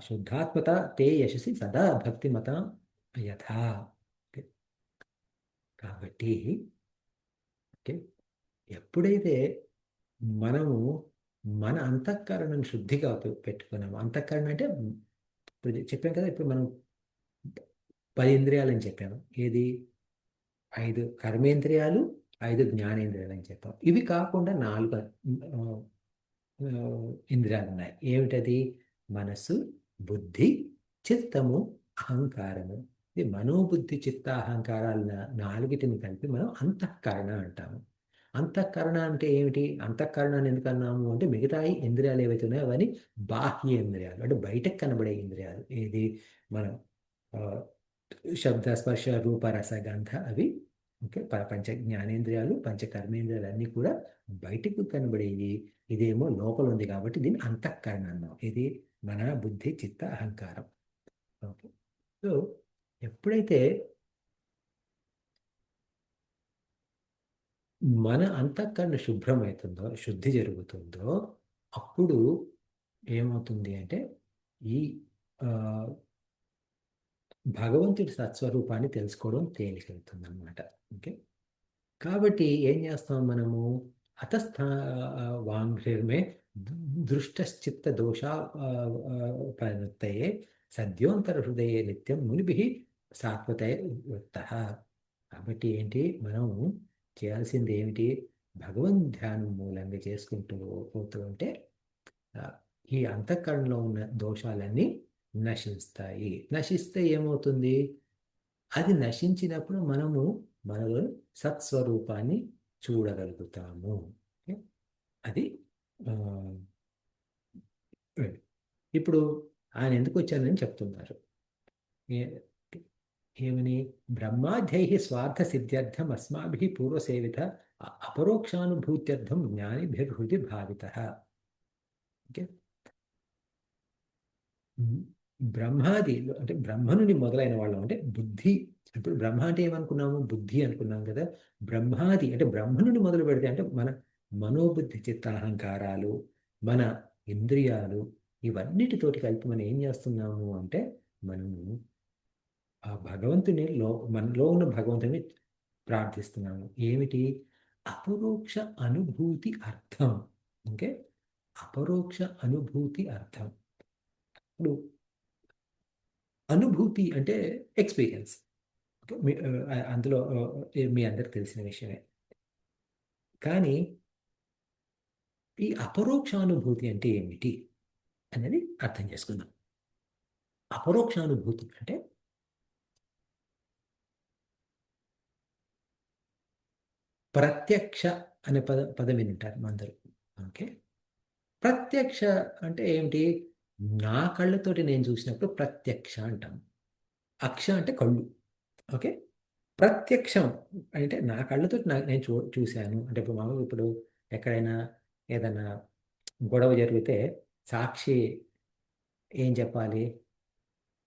శుద్ధాత్మత తే యశసి సదా భక్తిమత యథా. ఓకే, కాబట్టి ఓకే, ఎప్పుడైతే మనము మన అంతఃకరణను శుద్ధిగా పెట్టుకున్నాము, అంతఃకరణ అంటే ఇప్పుడు చెప్పాం కదా, ఇప్పుడు మనం 10 ఇంద్రియాలు అని చెప్పాము. ఏది? 5 కర్మేంద్రియాలు, 5 జ్ఞానేంద్రియాలు అని చెప్పాం. ఇవి కాకుండా 4 ఇంద్రియాలు ఉన్నాయి. ఏమిటది? మనస్సు, బుద్ధి, చిత్తము, అహంకారము. ఇది మనోబుద్ధి చిత్త అహంకారాల 4టిని కలిపి మనం అంతఃకరణ అంటాము. అంతఃకరణ అంటే ఏమిటి? అంతఃకరణాన్ని ఎందుకు అన్నాము అంటే మిగతా ఇంద్రియాలు ఏవైతే ఉన్నాయో అవన్నీ బాహ్యేంద్రియాలు, అంటే బయటకు కనబడే ఇంద్రియాలు. ఏది? మనం ఆ, శబ్ద స్పర్శ రూప రస గంధ అవి ఓకే, పంచ జ్ఞానేంద్రియాలు, పంచ కర్మేంద్రియాలు అన్నీ కూడా బయటకు కనబడేవి. ఇదేమో లోపల ఉంది కాబట్టి దీన్ని అంతఃకరణ అన్నాం. ఇది మన బుద్ధి చిత్త అహంకారం. ఓకే, సో ఎప్పుడైతే మన అంతఃకరణ శుభ్రమవుతుందో, శుద్ధి జరుగుతుందో, అప్పుడు ఏమవుతుంది అంటే ఈ ఆ, భగవంతుడి సత్స్వరూపాన్ని తెలుసుకోవడం తేలికవుతుంది అన్నమాట. ఓకే, కాబట్టి ఏం చేస్తాం మనము? అతస్థ వాంగ్మే దృష్టశ్చిత్త దోష ప్రవృత్తయే సద్యోంతర హృదయే నిత్యం మునిభి సాత్వతయ వృత్త. కాబట్టి ఏంటి మనం చేయాల్సింది ఏమిటి? భగవన్ ధ్యానం మూలంగా చేసుకుంటూ పోతూ ఉంటే ఆ, ఈ అంతఃకరణలో ఉన్న దోషాలన్నీ నశిస్తాయి. నశిస్తే ఏమవుతుంది? అది నశించినప్పుడు మనము మనలో సత్స్వరూపాన్ని చూడగలుగుతాము. ఓకే? అది ఆ, ఇప్పుడు ఆయన ఎందుకు వచ్చారని చెప్తున్నారు. ఏ- ఏమని? బ్రహ్మాధ్యై స్వార్థ సిద్ధ్యర్థం అస్మాభి పూర్వసేవిత అపరోక్షానుభూత్యర్థం జ్ఞానిభిర్హృది భావిత. ఓకే, బ్రహ్మాది అంటే బ్రహ్మ నుండి మొదలైన వాళ్ళం అంటే బుద్ధి. ఇప్పుడు బ్రహ్మ అంటే ఏమనుకున్నాము? బుద్ధి అనుకున్నాం కదా. బ్రహ్మాది అంటే బ్రహ్మ నుండి మొదలు పెడితే అంటే మన మనోబుద్ధి చిత్త అహంకారాలు, మన ఇంద్రియాలు, ఇవన్నిటితోటి కలిపి మనం ఏం చేస్తున్నాము అంటే మనము ఆ మనలో ఉన్న భగవంతుని ప్రార్థిస్తున్నాము. ఏమిటి? అపరోక్ష అనుభూతి అర్థం. ఓకే, అపరోక్ష అనుభూతి అర్థం. ఇప్పుడు అనుభూతి అంటే ఎక్స్పీరియన్స్. ఓకే, అందులో మీ అందరికి తెలిసిన విషయమే. కానీ ఈ అపరోక్షానుభూతి అంటే ఏమిటి అనేది అర్థం చేసుకుందాం. అపరోక్షానుభూతి అంటే ప్రత్యక్ష అనే పదం వింటారు అందరూ. ఓకే, ప్రత్యక్ష అంటే ఏమిటి? నా కళ్ళతోటి నేను చూసినప్పుడు ప్రత్యక్ష అంటాం. అక్ష అంటే కళ్ళు. ఓకే, ప్రత్యక్షం అంటే నా కళ్ళతో నేను చూశాను అంటే ఇప్పుడు మామూలుగా ఇప్పుడు ఎక్కడైనా ఏదైనా గొడవ జరిగితే సాక్షి ఏం చెప్పాలి?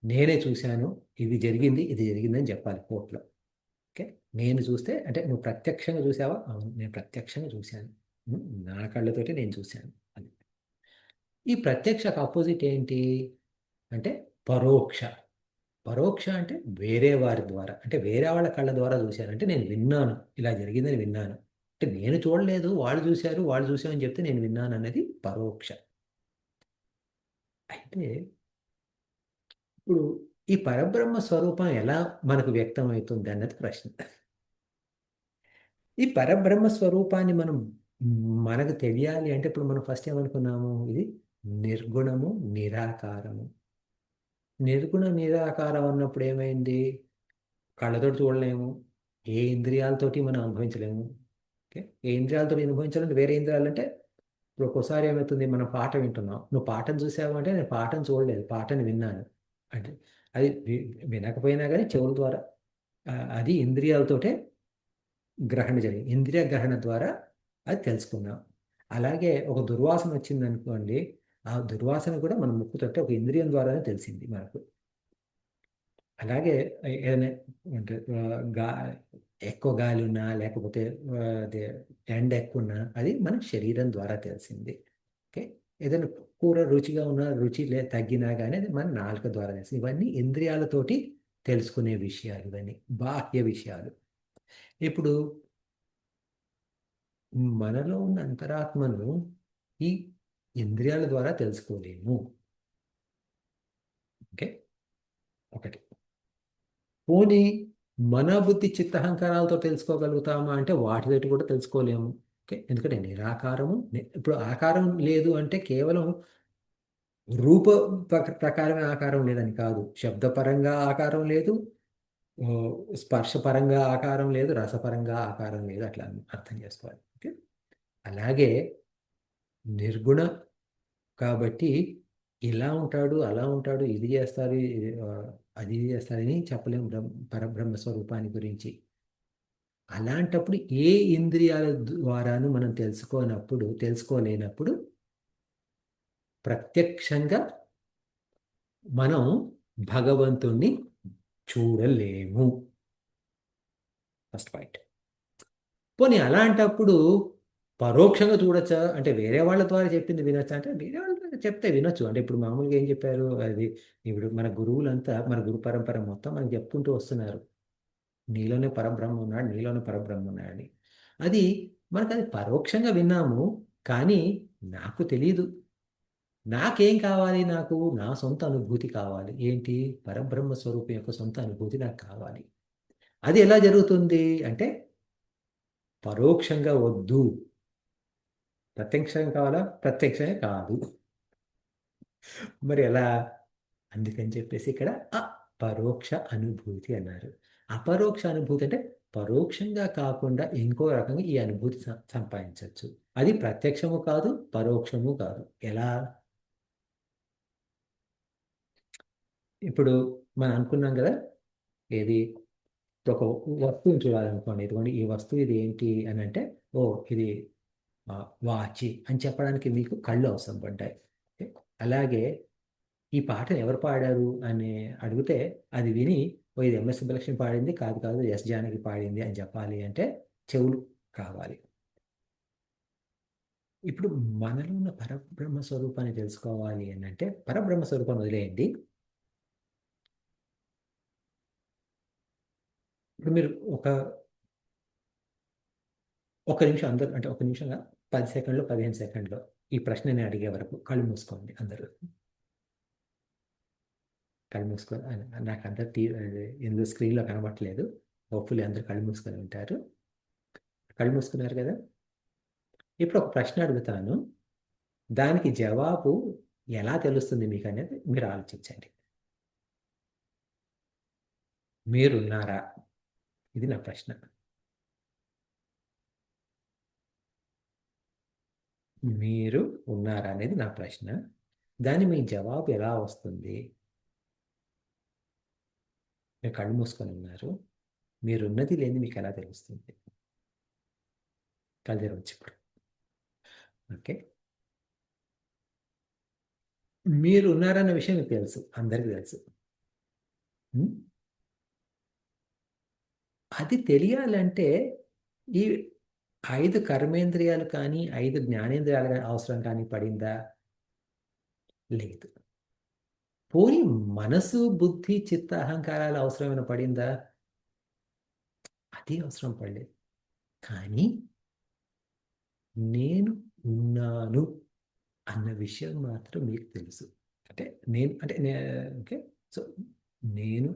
నేనే చూశాను, ఇది జరిగిందని చెప్పాలి కోర్టులో. ఓకే, నేను చూస్తే అంటే నువ్వు ప్రత్యక్షంగా చూసావా? అవును, నేను ప్రత్యక్షంగా చూశాను, నా కళ్ళతోటి నేను చూశాను అని. ఈ ప్రత్యక్షకు ఆపోజిట్ ఏంటి అంటే పరోక్ష. పరోక్ష అంటే వేరే వారి ద్వారా, అంటే వేరే వాళ్ళ కళ్ళ ద్వారా చూశాను, అంటే నేను విన్నాను, ఇలా జరిగిందని విన్నాను. అంటే నేను చూడలేదు, వాళ్ళు చూశారు, వాళ్ళు చూశామని చెప్తే నేను విన్నాను అనేది పరోక్ష. అయితే ఇప్పుడు ఈ పరబ్రహ్మ స్వరూపం ఎలా మనకు వ్యక్తం అవుతుంది అన్నది ప్రశ్న. ఈ పరబ్రహ్మ స్వరూపాన్ని మనకు తెలియాలి అంటే ఇప్పుడు మనం ఫస్ట్ ఏమనుకున్నాము? ఇది నిర్గుణము, నిరాకారము. నిర్గుణ నిరాకారం అన్నప్పుడు ఏమైంది? కళ్ళతోటి చూడలేము, ఏ ఇంద్రియాలతోటి మనం అనుభవించలేము. ఓకే, ఏ ఇంద్రియాలతో అనుభవించాలంటే వేరే ఇంద్రియాలు అంటే ఇప్పుడు ఒక్కోసారి ఏమవుతుంది? మనం పాట వింటున్నాం, నువ్వు పాటను చూసావు అంటే నేను పాటను చూడలేదు, పాటను విన్నాను అంటే అది వినకపోయినా కానీ చెవుల ద్వారా అది ఇంద్రియాలతోటే గ్రహణ జరిగింది. ఇంద్రియ గ్రహణ ద్వారా అది తెలుసుకున్నాం. అలాగే ఒక దుర్వాసన వచ్చింది అనుకోండి, ఆ దుర్వాసన కూడా మన ముక్కుతోటే ఒక ఇంద్రియం ద్వారానే తెలిసింది మనకు. అలాగే ఏదైనా అంటే గా ఎక్కువ గాలి ఉన్నా లేకపోతే అదే ఎండ ఎక్కువ ఉన్నా అది మన శరీరం ద్వారా తెలిసింది. ఓకే, ఏదైనా కూర రుచిగా ఉన్నా రుచి తగ్గినా కానీ అది మన నాలుక ద్వారా తెలిసింది. ఇవన్నీ ఇంద్రియాలతోటి తెలుసుకునే విషయాలు, ఇవన్నీ బాహ్య విషయాలు. ఇప్పుడు మనలో ఉన్న అంతరాత్మను ఈ ఇంద్రియాల ద్వారా తెలుసుకోలేము. ఓకే, ఒకటి. పోనీ మన బుద్ధి చిత్తహంకారాలతో తెలుసుకోగలుగుతామా అంటే వాటితోటి కూడా తెలుసుకోలేము. ఓకే, ఎందుకంటే నిరాకారము ఇప్పుడు ఆకారం లేదు అంటే కేవలం రూప ప్రకారమే ఆకారం లేదని కాదు, శబ్దపరంగా ఆకారం లేదు, ఓ, స్పర్శపరంగా ఆకారం లేదు, రసపరంగా ఆకారం లేదు, అట్లా అర్థం చేసుకోవాలి. ఓకే, అలాగే నిర్గుణ కాబట్టి ఇలా ఉంటాడు, అలా ఉంటాడు, ఇది చేస్తారు, అది చేస్తారని చెప్పలేము పరబ్రహ్మ స్వరూపాన్ని గురించి. అలాంటప్పుడు ఏ ఇంద్రియాల ద్వారాను మనం తెలుసుకోలేనప్పుడు ప్రత్యక్షంగా మనం భగవంతుణ్ణి చూడలేము. First point. పోనీ అలాంటప్పుడు పరోక్షంగా చూడొచ్చా అంటే వేరే వాళ్ళ ద్వారా చెప్పింది వినొచ్చా అంటే వేరే వాళ్ళ ద్వారా చెప్తే వినొచ్చు. అంటే ఇప్పుడు మామూలుగా ఏం చెప్పారు, అది ఇప్పుడు మన గురువులంతా మన గురు పరంపర మొత్తం మనకి చెప్పుకుంటూ వస్తున్నారు, నీలోనే పరబ్రహ్మ ఉన్నాడు, నీలోనే పరబ్రహ్మ ఉన్నాడని. అది పరోక్షంగా విన్నాము, కానీ నాకు తెలీదు. నాకేం కావాలి, నాకు నా సొంత అనుభూతి కావాలి. ఏంటి? పరబ్రహ్మ స్వరూపం యొక్క సొంత అనుభూతి నాకు కావాలి. అది ఎలా జరుగుతుంది అంటే పరోక్షంగా వద్దు, ప్రత్యక్షంగా కావాలా? ప్రత్యక్షంగా కాదు. మరి ఎలా? అందుకని చెప్పేసి ఇక్కడ అపరోక్ష అనుభూతి అన్నారు. అపరోక్ష అనుభూతి అంటే పరోక్షంగా కాకుండా ఇంకో రకంగా ఈ అనుభూతి సంపాదించవచ్చు. అది ప్రత్యక్షము కాదు, పరోక్షము కాదు. ఎలా? ఇప్పుడు మనం అనుకున్నాం కదా, ఏది ఒక వస్తువుని చూడాలనుకోండి, ఇదిగోండి ఈ వస్తువు ఇది ఏంటి అని అంటే, ఓ ఇది వాచి అని చెప్పడానికి మీకు కళ్ళు అవసరం పడ్డాయి. అలాగే ఈ పాటను ఎవరు పాడారు అని అడిగితే అది విని, ఓ ఇది ఎంఎస్ సుబ్బలక్ష్మి పాడింది కాదు, కాదు ఎస్ జానకి పాడింది అని చెప్పాలి అంటే చెవులు కావాలి. ఇప్పుడు మనలో ఉన్న పరబ్రహ్మ స్వరూపాన్ని తెలుసుకోవాలి అని అంటే పరబ్రహ్మ స్వరూపాన్ని వదిలేయండి. ఇప్పుడు మీరు ఒక నిమిషం అందరూ, అంటే ఒక నిమిషంగా 10 సెకండ్లు 15 సెకండ్లు ఈ ప్రశ్నని అడిగే వరకు కళ్ళు మూసుకోండి అందరూ. కళ్ళు మూసుకొని, నాకు అందరు ఎందుకు స్క్రీన్లో కనబట్టలేదు, హోప్ఫుల్లీ అందరు కళ్ళు మూసుకొని ఉంటారు. కళ్ళు మూసుకున్నారు కదా. ఇప్పుడు ఒక ప్రశ్న అడుగుతాను, దానికి జవాబు ఎలా తెలుస్తుంది మీకు అనేది మీరు ఆలోచించండి. మీరున్నారా? ఇది నా ప్రశ్న. మీరు ఉన్నారా అనేది నా ప్రశ్న. దాని మీ జవాబు ఎలా వస్తుంది? మీరు కళ్ళు మూసుకొని ఉన్నారు, మీరున్నది లేని మీకు ఎలా తెలుస్తుంది? కళ్ళు తెరవచ్చు ఇప్పుడు. ఓకే, మీరు ఉన్నారన్న విషయం మీకు తెలుసు, అందరికీ తెలుసు. అది తెలియాలంటే ఈ 5 కర్మేంద్రియాలు కానీ 5 జ్ఞానేంద్రియాలు అవసరం కానీ పడిందా? లేదు. పోయి మనసు, బుద్ధి, చిత్త, అహంకారాలు అవసరమైన పడిందా? అది అవసరం పడలేదు. కానీ నేను ఉన్నాను అన్న విషయం మాత్రం మీకు తెలుసు. అంటే ఓకే, సో నేను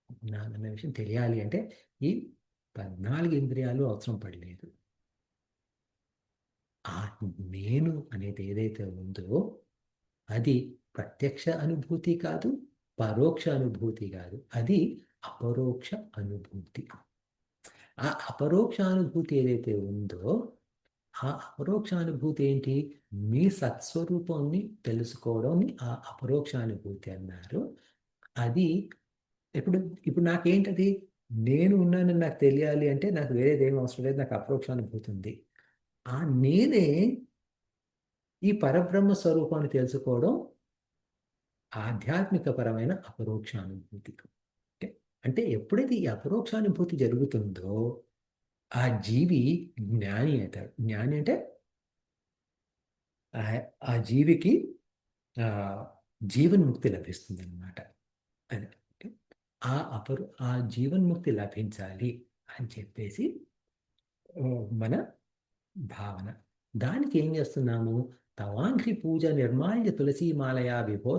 ఉన్నానన్న విషయం తెలియాలి అంటే ఈ 14 ఇంద్రియాలు అవసరం పడలేదు. ఆ నేను అనేది ఏదైతే ఉందో అది ప్రత్యక్ష అనుభూతి కాదు, పరోక్ష అనుభూతి కాదు, అది అపరోక్ష అనుభూతి. ఆ అపరోక్ష అనుభూతి ఏదైతే ఉందో ఆ అపరోక్ష అనుభూతి ఏంటి? మీ సత్స్వరూపాన్ని తెలుసుకోవడం ఆ అపరోక్ష అనుభూతి అన్నారు. అది ఇప్పుడు నాకేంటది? నేను ఉన్నానని నాకు తెలియాలి అంటే నాకు వేరేది ఏం అవసరం లేదు, నాకు అపరోక్ష అనుభూతి ఉంది. ఆ నేనే ఈ పరబ్రహ్మ స్వరూపాన్ని తెలుసుకోవడం ఆధ్యాత్మికపరమైన అపరోక్షానుభూతి. అంటే ఎప్పుడైతే ఈ అపరోక్షానుభూతి జరుగుతుందో ఆ జీవి జ్ఞాని అవుతాడు. జ్ఞాని అంటే ఆ జీవికి జీవన్ముక్తి లభిస్తుంది అన్నమాట. ఆ జీవన్ముక్తి లభించాలి అని చెప్పేసి మన భావన. దానికి ఏం చేస్తున్నాము? తవాంఘ్రి పూజ నిర్మాల్య తులసీమాలయా విభో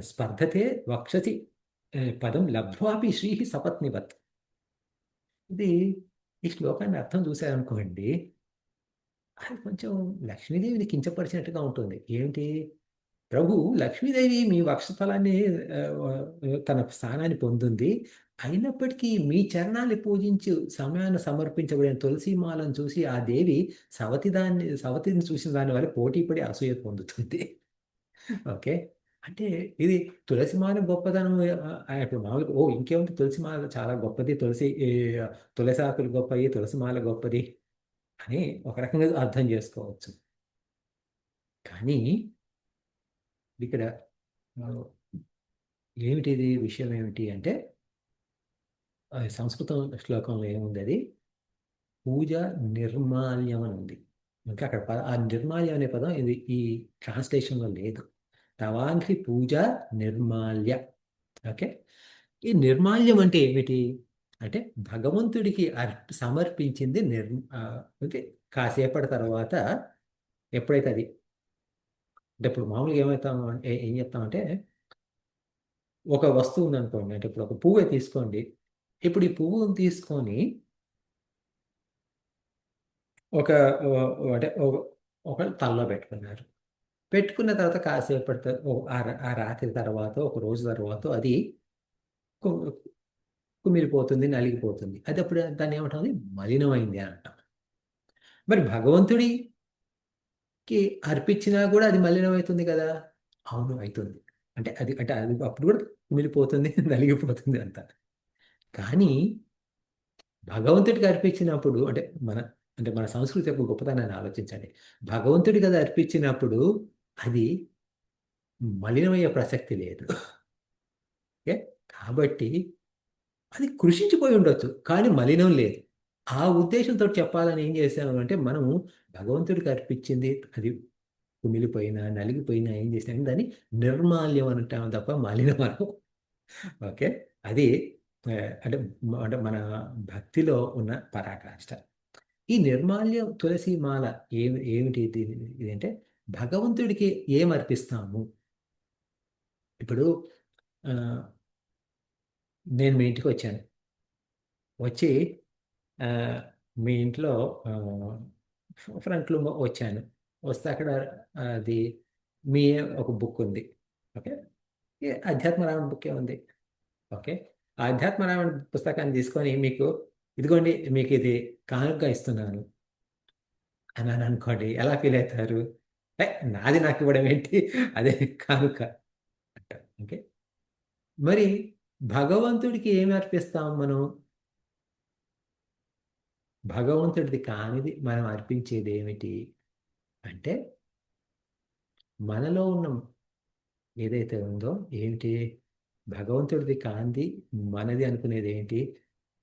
స్పర్ధతే వక్షసి పదం లబ్ధ్వాపి శ్రీ సపత్నివత్. ఇది ఈ శ్లోకాన్ని అర్థం చూశారనుకోండి, అది కొంచెం లక్ష్మీదేవిని కించపరిచినట్టుగా ఉంటుంది. ఏమిటి? ప్రభు లక్ష్మీదేవి మీ వక్షస్థలాన్ని తన స్థానాన్ని పొందింది. అయినప్పటికీ మీ చరణాన్ని పూజించు సమయాన్ని సమర్పించబడిన తులసిమాలను చూసి ఆ దేవి సవతిని చూసిన దాని వల్ల పోటీపడి అసూయ పొందుతుంది. ఓకే. అంటే ఇది తులసిమాల గొప్పదనం. ఇప్పుడు మామూలుగా ఇంకేముంది, తులసిమాల చాలా గొప్పది, తులసి ఆకులు గొప్పవి, తులసిమాల గొప్పది అని ఒక రకంగా అర్థం చేసుకోవచ్చు. కానీ ఇక్కడ ఏమిటిది విషయం ఏమిటి అంటే, సంస్కృతం శ్లోకంలో ఏముంది, అది పూజ నిర్మాల్యం అని ఉంది. ఇంకా అక్కడ ఆ నిర్మాల్యం అనే పదం ఇది ఈ ట్రాన్స్లేషన్లో లేదు. తవాంఘ్రి పూజ నిర్మాల్య. ఓకే. ఈ నిర్మాల్యం అంటే ఏమిటి అంటే, భగవంతుడికి సమర్పించింది ఓకే. కాసేపటి తర్వాత ఎప్పుడైతే అది అంటే, ఇప్పుడు మామూలుగా ఏం చెప్తామంటే, ఒక వస్తువు ఉందనుకోండి, అంటే ఇప్పుడు ఒక పువ్వే తీసుకోండి. ఇప్పుడు ఈ పువ్వును తీసుకొని అంటే ఒకళ్ళు తలలో పెట్టుకున్నారు. పెట్టుకున్న తర్వాత కాసేపటి ఆ రాత్రి తర్వాత, ఒక రోజు తర్వాత అది కుమిలిపోతుంది, నలిగిపోతుంది. అది అప్పుడు దాన్ని ఏమంటాం, మలినమైంది అని అంటాం. మరి భగవంతుడికి అర్పించినా కూడా అది మలినమవుతుంది కదా. అవును, అవుతుంది. అంటే అది అప్పుడు కూడా కుమిలిపోతుంది, నలిగిపోతుంది అంత. కానీ భగవంతుడికి అర్పించినప్పుడు అంటే మన సంస్కృతి యొక్క గొప్పతనాన్ని ఆలోచించండి. భగవంతుడికి అది అర్పించినప్పుడు అది మలినమయ్యే ప్రసక్తి లేదు. ఓకే. కాబట్టి అది కృషించిపోయి ఉండొచ్చు, కానీ మలినం లేదు. ఆ ఉద్దేశంతో చెప్పాలని ఏం చేసాము అంటే, మనము భగవంతుడికి అర్పించింది అది కుమిలిపోయినా నలిగిపోయినా ఏం చేసినా దాన్ని నిర్మాల్యం అంటాం తప్ప మలినం అనం. ఓకే. అది అంటే మన భక్తిలో ఉన్న పరాకాష్ట. ఈ నిర్మాల్యం తులసి మాల ఏమిటి ఇదంటే, భగవంతుడికి ఏం అర్పిస్తాము. ఇప్పుడు నేను మీ ఇంటికి వచ్చాను. వచ్చి మీ ఇంట్లో ఫ్రంట్లో వచ్చాను. వస్తే అక్కడ అది మీ ఒక బుక్ ఉంది. ఓకే. అధ్యాత్మరామాయణ బుక్కే ఉంది. ఓకే. అధ్యాత్మరామాయణ పుస్తకాన్ని తీసుకొని మీకు, ఇదిగోండి మీకు ఇది కానుకగా ఇస్తున్నాను అని అనుకోండి, ఎలా ఫీల్ అవుతారు? నాది నాకు ఇవ్వడం ఏంటి, అదే కానుక అంటారు. ఓకే. మరి భగవంతుడికి ఏమి అర్పిస్తాం మనం? భగవంతుడిది కానిది మనం అర్పించేది ఏమిటి అంటే, మనలో ఉన్న ఏదైతే ఉందో ఏమిటి, భగవంతుడిది కాంది మనది అనుకునేది ఏంటి,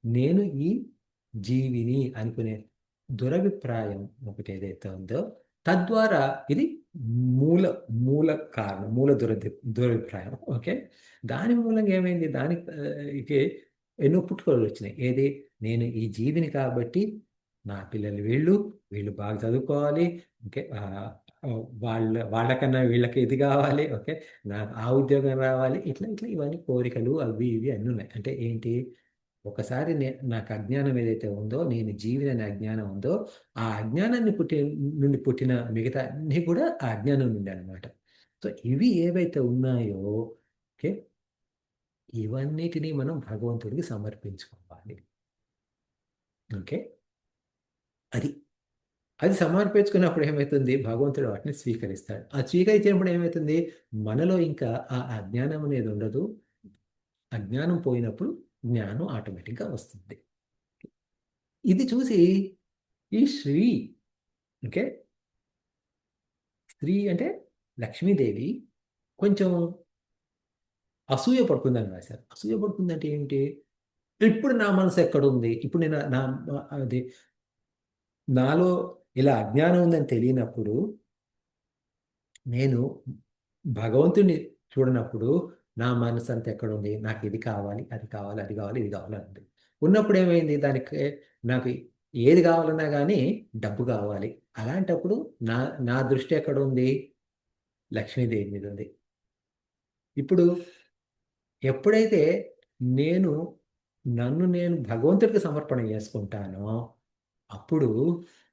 నేను ఈ జీవిని అనుకునే దురభిప్రాయం ఒకటి ఏదైతే ఉందో, తద్వారా ఇది మూల కారణం, దురభిప్రాయం. ఓకే. దాని మూలంగా ఏమైంది, దానికి ఎన్నో పుట్టుకలు వచ్చినాయి. ఏది, నేను ఈ జీవిని కాబట్టి నా పిల్లలు వీళ్ళు బాగా చదువుకోవాలి. ఓకే. వాళ్ళకన్నా వీళ్ళకి ఇది కావాలి. ఓకే. నాకు ఆ ఉద్యోగం రావాలి. ఇట్లా ఇవన్నీ కోరికలు అవి ఇవి అన్నీ ఉన్నాయి. అంటే ఏంటి, ఒకసారి నాకు అజ్ఞానం ఏదైతే ఉందో, నేను జీవిని అనే అజ్ఞానం ఉందో, ఆ అజ్ఞానాన్ని నుండి పుట్టిన మిగతా అన్నీ కూడా ఆ అజ్ఞానం నుండి అనమాట. సో ఇవి ఏవైతే ఉన్నాయో, ఓకే, ఇవన్నిటినీ మనం భగవంతుడికి సమర్పించుకోవాలి. ఓకే. అది సమర్పించుకున్నప్పుడు ఏమవుతుంది, భగవంతుడు వాటిని స్వీకరిస్తాడు. ఆ స్వీకరించినప్పుడు ఏమవుతుంది, మనలో ఇంకా ఆ అజ్ఞానం అనేది ఉండదు. అజ్ఞానం పోయినప్పుడు జ్ఞానం ఆటోమేటిక్గా వస్తుంది. ఇది చూసి ఈ ఓకే, స్త్రీ అంటే లక్ష్మీదేవి కొంచెం అసూయ పడుతుందని రాశారు. అసూయ పడుతుందంటే ఏమిటి, ఇప్పుడు నా మనసు ఎక్కడుంది, ఇప్పుడు నేను అది నాలో ఇలా అజ్ఞానం ఉందని తెలియనప్పుడు, నేను భగవంతుని చూడనప్పుడు నా మనసు అంతా ఎక్కడుంది, నాకు ఇది కావాలి, అది కావాలి, అది కావాలి, ఇది కావాలి అంది. ఉన్నప్పుడు ఏమైంది, దానికి నాకు ఏది కావాలన్నా కానీ డబ్బు కావాలి. అలాంటప్పుడు నా దృష్టి ఎక్కడ ఉంది, లక్ష్మీదేవి మీద ఉంది. ఇప్పుడు ఎప్పుడైతే నేను నన్ను నేను భగవంతుడికి సమర్పణ చేసుకుంటానో అప్పుడు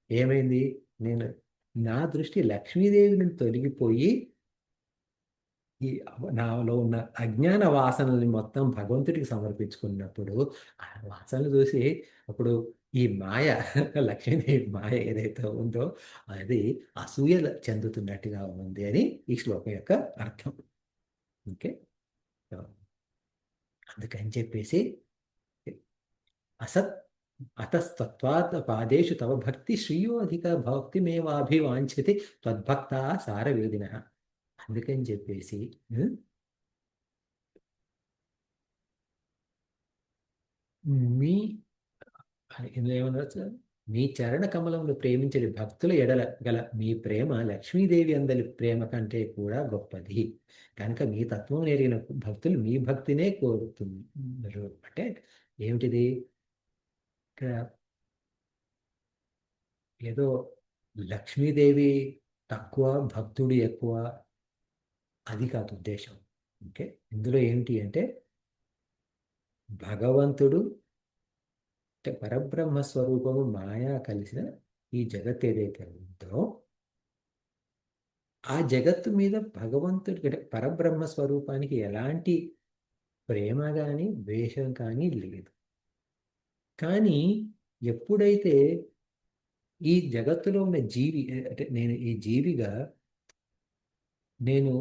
ఏమైంది, నేను నా దృష్టి లక్ష్మీదేవి నుండి తొలగిపోయి ఈ నాలో ఉన్న అజ్ఞాన వాసనల్ని మొత్తం భగవంతుడికి సమర్పించుకున్నప్పుడు ఆ వాసనలు చూసి అప్పుడు ఈ మాయ లక్ష్మీదేవి మాయ ఏదైతే ఉందో అది అసూయ చెందుతున్నట్టుగా ఉంది అని ఈ శ్లోకం యొక్క అర్థం. ఓకే, అందుకని చెప్పేసి అసత్ అతస్తత్వాత్ పాదేషు తవ భక్తి శ్రీయో అధిక భక్తిమేవాభివాంఛతి త్వద్భక్త సారవేదిన. అందుకని చెప్పేసి మీ ఏమన్నారు, మీ చరణ కమలమును ప్రేమించని భక్తుల ఎడల గల మీ ప్రేమ లక్ష్మీదేవి అందరి ప్రేమ కంటే కూడా గొప్పది. కనుక మీ తత్వం ఎరిగిన భక్తులు మీ భక్తినే కోరుతున్నారు. అంటే ఏమిటిది, ఇక్కడ ఏదో లక్ష్మీదేవి తక్కువ భక్తుడు ఎక్కువ అది కాదు ఉద్దేశం. ఓకే, ఇందులో ఏమిటి అంటే భగవంతుడు అంటే పరబ్రహ్మ స్వరూపము మాయా కలిసిన ఈ జగత్ ఏదైతే ఉందో ఆ జగత్తు మీద భగవంతుడికి అంటే పరబ్రహ్మ స్వరూపానికి ఎలాంటి ప్రేమ కానీ ద్వేషం కానీ లేదు. కానీ ఎప్పుడైతే ఈ జగత్తులో ఉన్న జీవి అంటే నేను ఈ జీవిగా నేను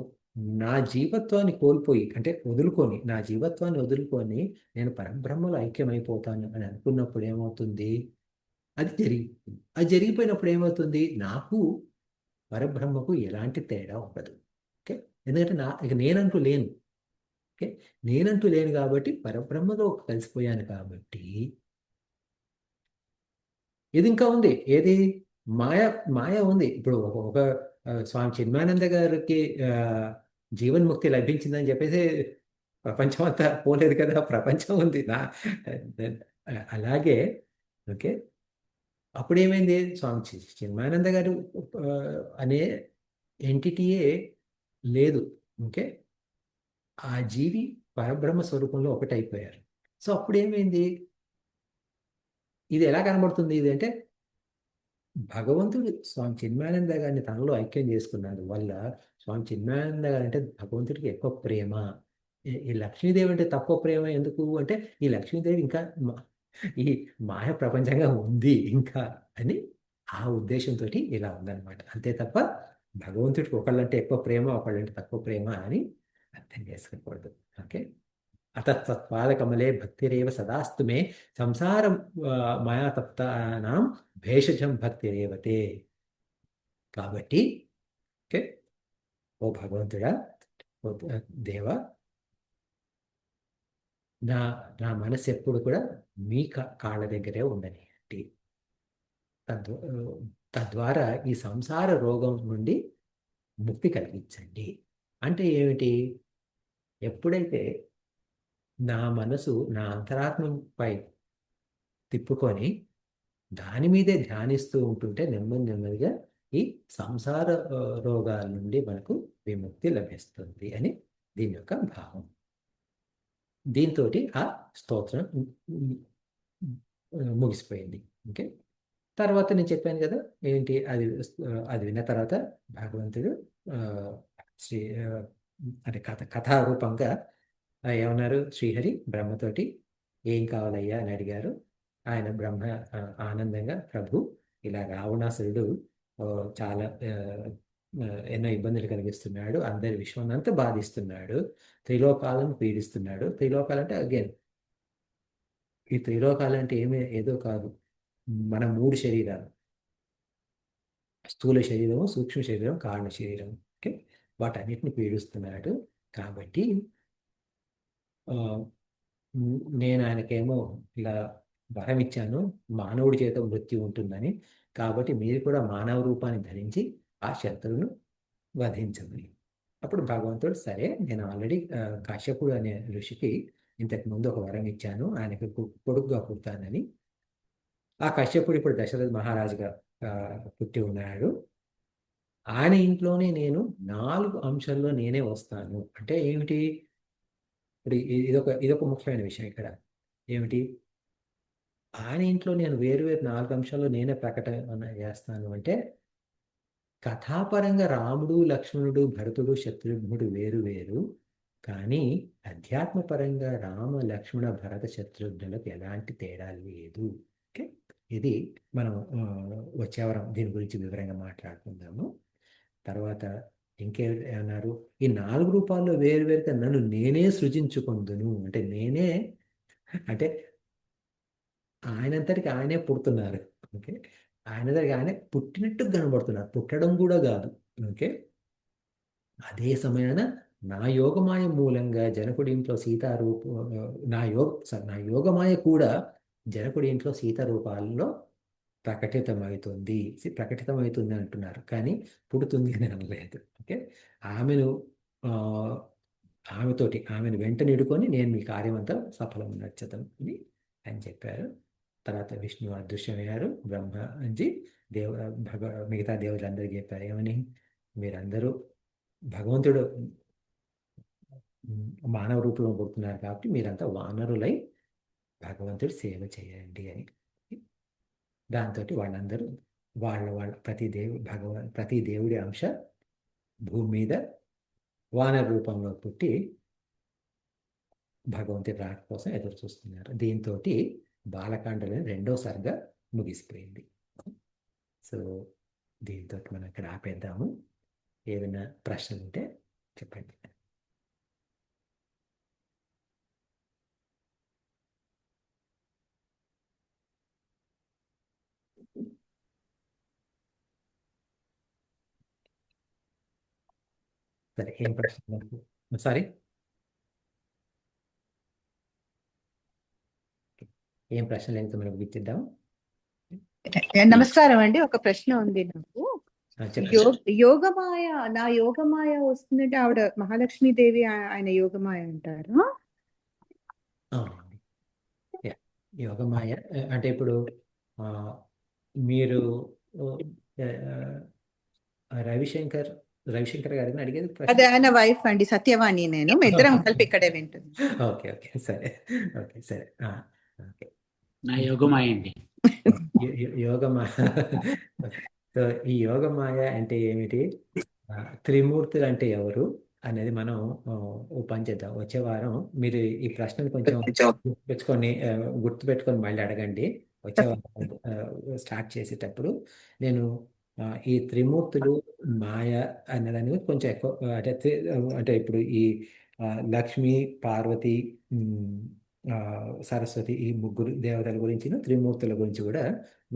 నా జీవత్వాన్ని కోల్పోయి అంటే వదులుకొని నా జీవత్వాన్ని వదులుకొని నేను పరబ్రహ్మలో ఐక్యమైపోతాను అని అనుకున్నప్పుడు ఏమవుతుంది, అది జరిగిపోతుంది. అది జరిగిపోయినప్పుడు ఏమవుతుంది, నాకు పరబ్రహ్మకు ఎలాంటి తేడా ఉండదు. ఓకే, ఎందుకంటే ఇక నేనంటూ లేను. ఓకే, నేనంటూ లేను కాబట్టి పరబ్రహ్మలో కలిసిపోయాను కాబట్టి ఇది ఇంకా ఉంది, ఏది మాయ మాయ ఉంది. ఇప్పుడు ఒక స్వామి చిన్మానంద గారికి జీవన్ముక్తి లభించిందని చెప్పేసి ప్రపంచం అంతా పోలేదు కదా, ప్రపంచం ఉంది అలాగే. ఓకే, అప్పుడేమైంది, స్వామి చిన్మానంద గారు అనే ఎంటిటీయే లేదు. ఓకే, ఆ జీవి పరబ్రహ్మ స్వరూపంలో ఒకటైపోయారు. సో అప్పుడు ఏమైంది, ఇది ఎలా కనబడుతుంది, ఇది అంటే భగవంతుడు స్వామి చిన్మానంద గారిని తనలో ఐక్యం చేసుకున్నాడు వల్ల స్వామి చిన్మానంద గారు అంటే భగవంతుడికి ఎక్కువ ప్రేమ. ఈ లక్ష్మీదేవి అంటే తక్కువ ప్రేమ ఎందుకు అంటే ఈ లక్ష్మీదేవి ఇంకా ఈ మాయ ప్రపంచంగా ఉంది ఇంకా అని ఆ ఉద్దేశంతో ఇలా ఉందన్నమాట. అంతే తప్ప భగవంతుడికి ఒకళ్ళంటే ఎక్కువ ప్రేమ ఒకళ్ళంటే తక్కువ ప్రేమ అని అర్థం చేసుకోకూడదు. ఓకే, అతత్పాదకమలే భక్తిరేవ సదాస్తు మే సంసారం మాయా తప్తానాం భేషజం భక్తిరేవతే. కాబట్టి ఓకే, ఓ భగవంతుడా, ఓ దేవ, నా నా మనసు ఎప్పుడు కూడా మీ కాళ్ళ దగ్గరే ఉండని, తద్వారా ఈ సంసార రోగం నుండి ముక్తి కలిగించండి. అంటే ఏమిటి, ఎప్పుడైతే నా మనసు నా అంతరాత్మపై తిప్పుకొని దాని మీదే ధ్యానిస్తూ ఉంటుంటే నెమ్మదిగా ఈ సంసార రోగాల నుండి మనకు విముక్తి లభిస్తుంది అని దీని యొక్క భావం. దీంతో ఆ స్తోత్రం ముగిసిపోయింది. ఓకే, తర్వాత నేను చెప్పాను కదా ఏంటి, అది విన్న తర్వాత భగవంతుడు శ్రీ అంటే కథారూపంగా ఏమన్నారు, శ్రీహరి బ్రహ్మతోటి ఏం కావాలయ్యా అని అడిగారు. ఆయన బ్రహ్మ ఆనందంగా, ప్రభు ఇలా రావణాసురుడు చాలా ఎన్నో ఇబ్బందులు కలిగిస్తున్నాడు, అందరి విశ్వం అంతా బాధిస్తున్నాడు, త్రిలోకాలను పీడిస్తున్నాడు. త్రిలోకాలంటే అగైన్ ఈ త్రిలోకాలంటే ఏదో కాదు, మన 3 శరీరాలు, స్థూల శరీరము, సూక్ష్మ శరీరం, కారణ శరీరం. ఓకే, వాటన్నిటిని పీడిస్తున్నాడు. కాబట్టి నేను ఆయనకేమో ఇలా వరం ఇచ్చాను, మానవుడి చేత మృత్యు ఉంటుందని. కాబట్టి మీరు కూడా మానవ రూపాన్ని ధరించి ఆ శత్రువును వధించమని. అప్పుడు భగవంతుడు సరే, నేను ఆల్రెడీ కశ్యపుడు అనే ఋషికి ఇంతకుముందు ఒక వరం ఇచ్చాను, ఆయనకు కొడుకుగా పుట్టానని. ఆ కశ్యపుడు ఇప్పుడు దశరథ మహారాజుగా పుట్టి ఉన్నాడు. ఆయన ఇంట్లోనే నేను 4 అంశాల్లో నేనే వస్తాను. అంటే ఏమిటి, ఇప్పుడు ఇదొక ముఖ్యమైన విషయం ఇక్కడ. ఏమిటి? ఆయన ఇంట్లో నేను వేరు 4 అంశాల్లో నేనే ప్రకటన చేస్తాను అంటే, కథాపరంగా రాముడు, లక్ష్మణుడు, భరతుడు, శత్రుఘ్నుడు వేరు వేరు. కానీ అధ్యాత్మపరంగా రామ, లక్ష్మణ, భరత, శత్రుఘ్నులకు ఎలాంటి తేడా లేదు. ఓకే, ఇది మనం వచ్చే వారం దీని గురించి వివరంగా మాట్లాడుకుందాము. తర్వాత ఇంకేమన్నారు? ఈ 4 రూపాల్లో వేరువేరుగా నన్ను నేనే సృజించుకుందును అంటే నేనే అంటే ఆయనంతటికి ఆయనే పుడుతున్నారు. ఓకే, ఆయనంతటికి ఆయనే పుట్టినట్టు కనబడుతున్నారు, పుట్టడం కూడా కాదు. ఓకే, అదే సమయాన నా యోగమాయ మూలంగా జనకుడి ఇంట్లో సీతారూప నా యోగమాయ కూడా జనకుడి ఇంట్లో సీత రూపాల్లో ప్రకటితమవుతుంది అంటున్నారు, కానీ పుడుతుంది అని అనలేదు. ఓకే, ఆమెను ఆ, ఆమెను వెంట నిడుకొని నేను మీ కార్యమంతా సఫలం నచ్చతం అని చెప్పారు. తర్వాత విష్ణు అదృశ్యమయ్యారు, బ్రహ్మజీ దేవ మిగతా దేవుళ్ళందరికీ చెప్పారు ఏమని? మీరందరూ భగవంతుడు మానవ రూపంలో పుడుతున్నారు కాబట్టి మీరంతా వానరులై భగవంతుడి సేవ చేయండి అని. దాంతో వాళ్ళందరూ వాళ్ళ ప్రతి దేవుడి అంశ భూమి మీద వానర రూపంలో పుట్టి భగవంతుడి రాక కోసం ఎదురు చూస్తున్నారు. దీంతో బాలకాండలోని 2వ సర్గ ముగిసిపోయింది. సో దీంతో మనం ఇక్కడ ఆపేద్దాము. ఏదైనా ప్రశ్నలు ఉంటే చెప్పండి. సరే, ఏం ప్రశ్న? సారీ, ఏం ప్రశ్న లేకపోతే మనం ముగిద్దాం.
నమస్కారం అండి. ఒక ప్రశ్న ఉంది నాకు.
చెప్పండి.
యోగమాయ, నా యోగమాయ వస్తుందంటే ఆవిడ మహాలక్ష్మీదేవి ఆయన యోగమాయ అంటారు.
అవునండి, యోగమాయ అంటే ఇప్పుడు మీరు రవిశంకర్ గారిని అడిగేది
అదే ఆయన వైఫ్ అండి, సత్యవాణి. నేను ఇద్దరం కలిపి ఇక్కడే వింటుంది.
ఓకే ఓకే సరే, ఓకే సరే, ఓకే.
నా యోగమాయ అండి.
యోగమాయ. సో ఈ యోగమాయ అంటే ఏమిటి, త్రిమూర్తులు అంటే ఎవరు అనేది మనం పని చేద్దాం. వచ్చే వారం మీరు ఈ ప్రశ్నను కొంచెం గుర్తుపెట్టుకొని మళ్ళీ అడగండి. వచ్చే వారం స్టార్ట్ చేసేటప్పుడు నేను ఈ త్రిమూర్తులు మాయ అనే దాని గురించి కొంచెం ఎక్కువ అంటే ఇప్పుడు ఈ లక్ష్మి, పార్వతి, సరస్వతి, ఈ ముగ్గురు దేవతల గురించి, త్రిమూర్తుల గురించి కూడా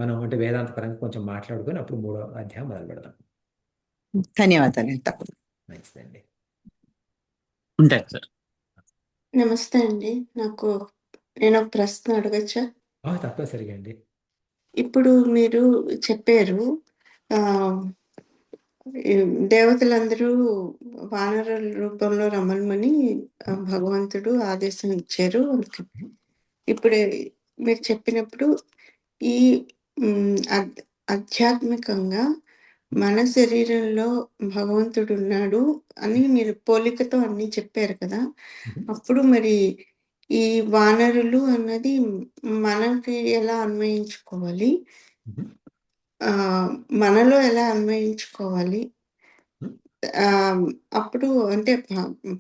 మనం అంటే వేదాంత పరంగా కొంచెం మాట్లాడుకొని అప్పుడు 3వ అధ్యాయం మొదలు పెడదాం.
ధన్యవాదాలు.
మంచిదండి.
ఉంటాయి సార్.
నమస్తే అండి. నేను ఒక ప్రశ్న అడగచ్చా?
తప్పనిసరిగా అండి.
ఇప్పుడు మీరు చెప్పారు ఈ దేవతలందరూ వానరుల రూపంలో రమ్మని భగవంతుడు ఆదేశం ఇచ్చారు. ఇప్పుడు మీరు చెప్పినప్పుడు ఈ ఆధ్యాత్మికంగా మన శరీరంలో భగవంతుడు ఉన్నాడు అని మీరు పోలికతో అన్ని చెప్పారు కదా. అప్పుడు మరి ఈ వానరులు అన్నది మనకి ఎలా అన్వయించుకోవాలి, మనలో ఎలా అన్వయించుకోవాలి? అప్పుడు అంటే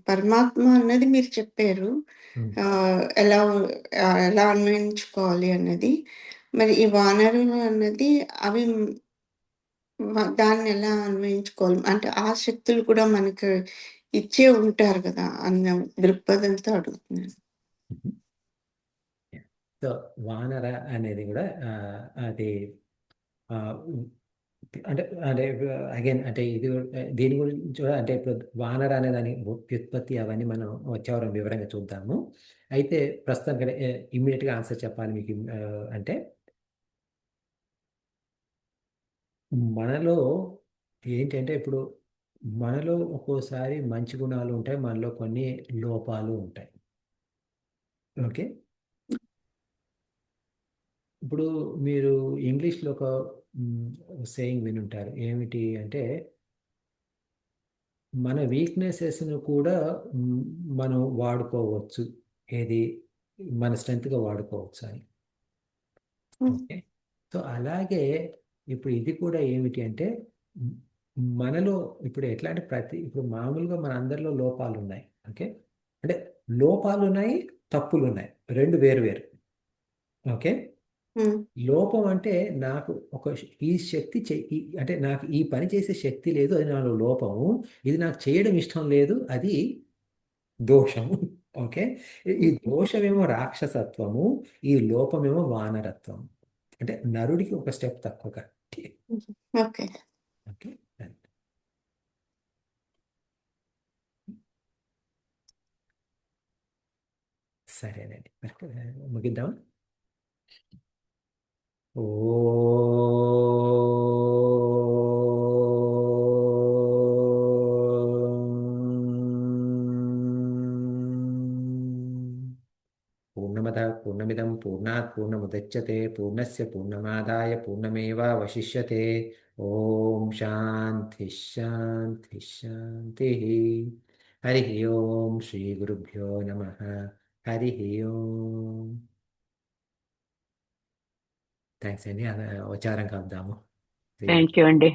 పరమాత్మ అన్నది మీరు చెప్పారు ఎలా ఎలా అన్వయించుకోవాలి అన్నది. మరి ఈ వానరులు అన్నది అవి దాన్ని ఎలా అన్వయించుకోవాలి? అంటే ఆ శక్తులు కూడా మనకు ఇచ్చే ఉంటారు కదా అన్న దృక్పథంతో అడుగుతున్నాను.
సో వానర అనేది కూడా అది అంటే అగైన్ అంటే ఇది దీని గురించి కూడా అంటే ఇప్పుడు వానర అనే దాని వ్యుత్పత్తి అవన్నీ మనం వచ్చేవారం వివరంగా చూద్దాము. అయితే ప్రస్తుతం ఇమ్మీడియట్గా ఆన్సర్ చెప్పాలి మీకు అంటే మనలో ఏంటంటే ఇప్పుడు మనలో ఒక్కోసారి మంచి గుణాలు ఉంటాయి, మనలో కొన్ని లోపాలు ఉంటాయి. ఓకే, ఇప్పుడు మీరు ఇంగ్లీష్లో ఒక సేయింగ్ వినుంటారు. ఏమిటి అంటే మన వీక్నెసెస్ను కూడా మనం వాడుకోవచ్చు. ఏది మన స్ట్రెంగ్త్గా వాడుకోవచ్చు అని. ఓకే. సో అలాగే ఇప్పుడు ఇది కూడా ఏమిటి అంటే మ్, మనలో ఇప్పుడు ఎట్లా అంటే ఇప్పుడు మామూలుగా మన అందరిలో లోపాలు ఉన్నాయి. ఓకే. అంటే లోపాలు ఉన్నాయి, తప్పులు ఉన్నాయి, రెండు వేరు వేరు. ఓకే. లోపం అంటే నాకు ఈ శక్తి అంటే నాకు ఈ పని చేసే శక్తి లేదు, అది నాలో లోపము. ఇది నాకు చేయడం ఇష్టం లేదు, అది దోషము. ఓకే. ఈ దోషమేమో రాక్షసత్వము, ఈ లోపమేమో వానరత్వం. అంటే నరుడికి ఒక స్టెప్ తక్కువ కాబట్టి.
ఓకే.
ఓకే. సరేనండి, ముగిద్దాం. ఓ పూర్ణమద పూర్ణమిదం పూర్ణాత్ పూర్ణముదచ్యతే పూర్ణస్య పూర్ణమాదాయ పూర్ణమేవావశిష్యతే. ఓం శాంతి శాంతి శాంతి. హరి ఓం శ్రీ గురుభ్యో నమః. హరి ఓం. థ్యాంక్స్ అండి. ఆచారం కలుద్దాము.
థ్యాంక్ యూ అండి.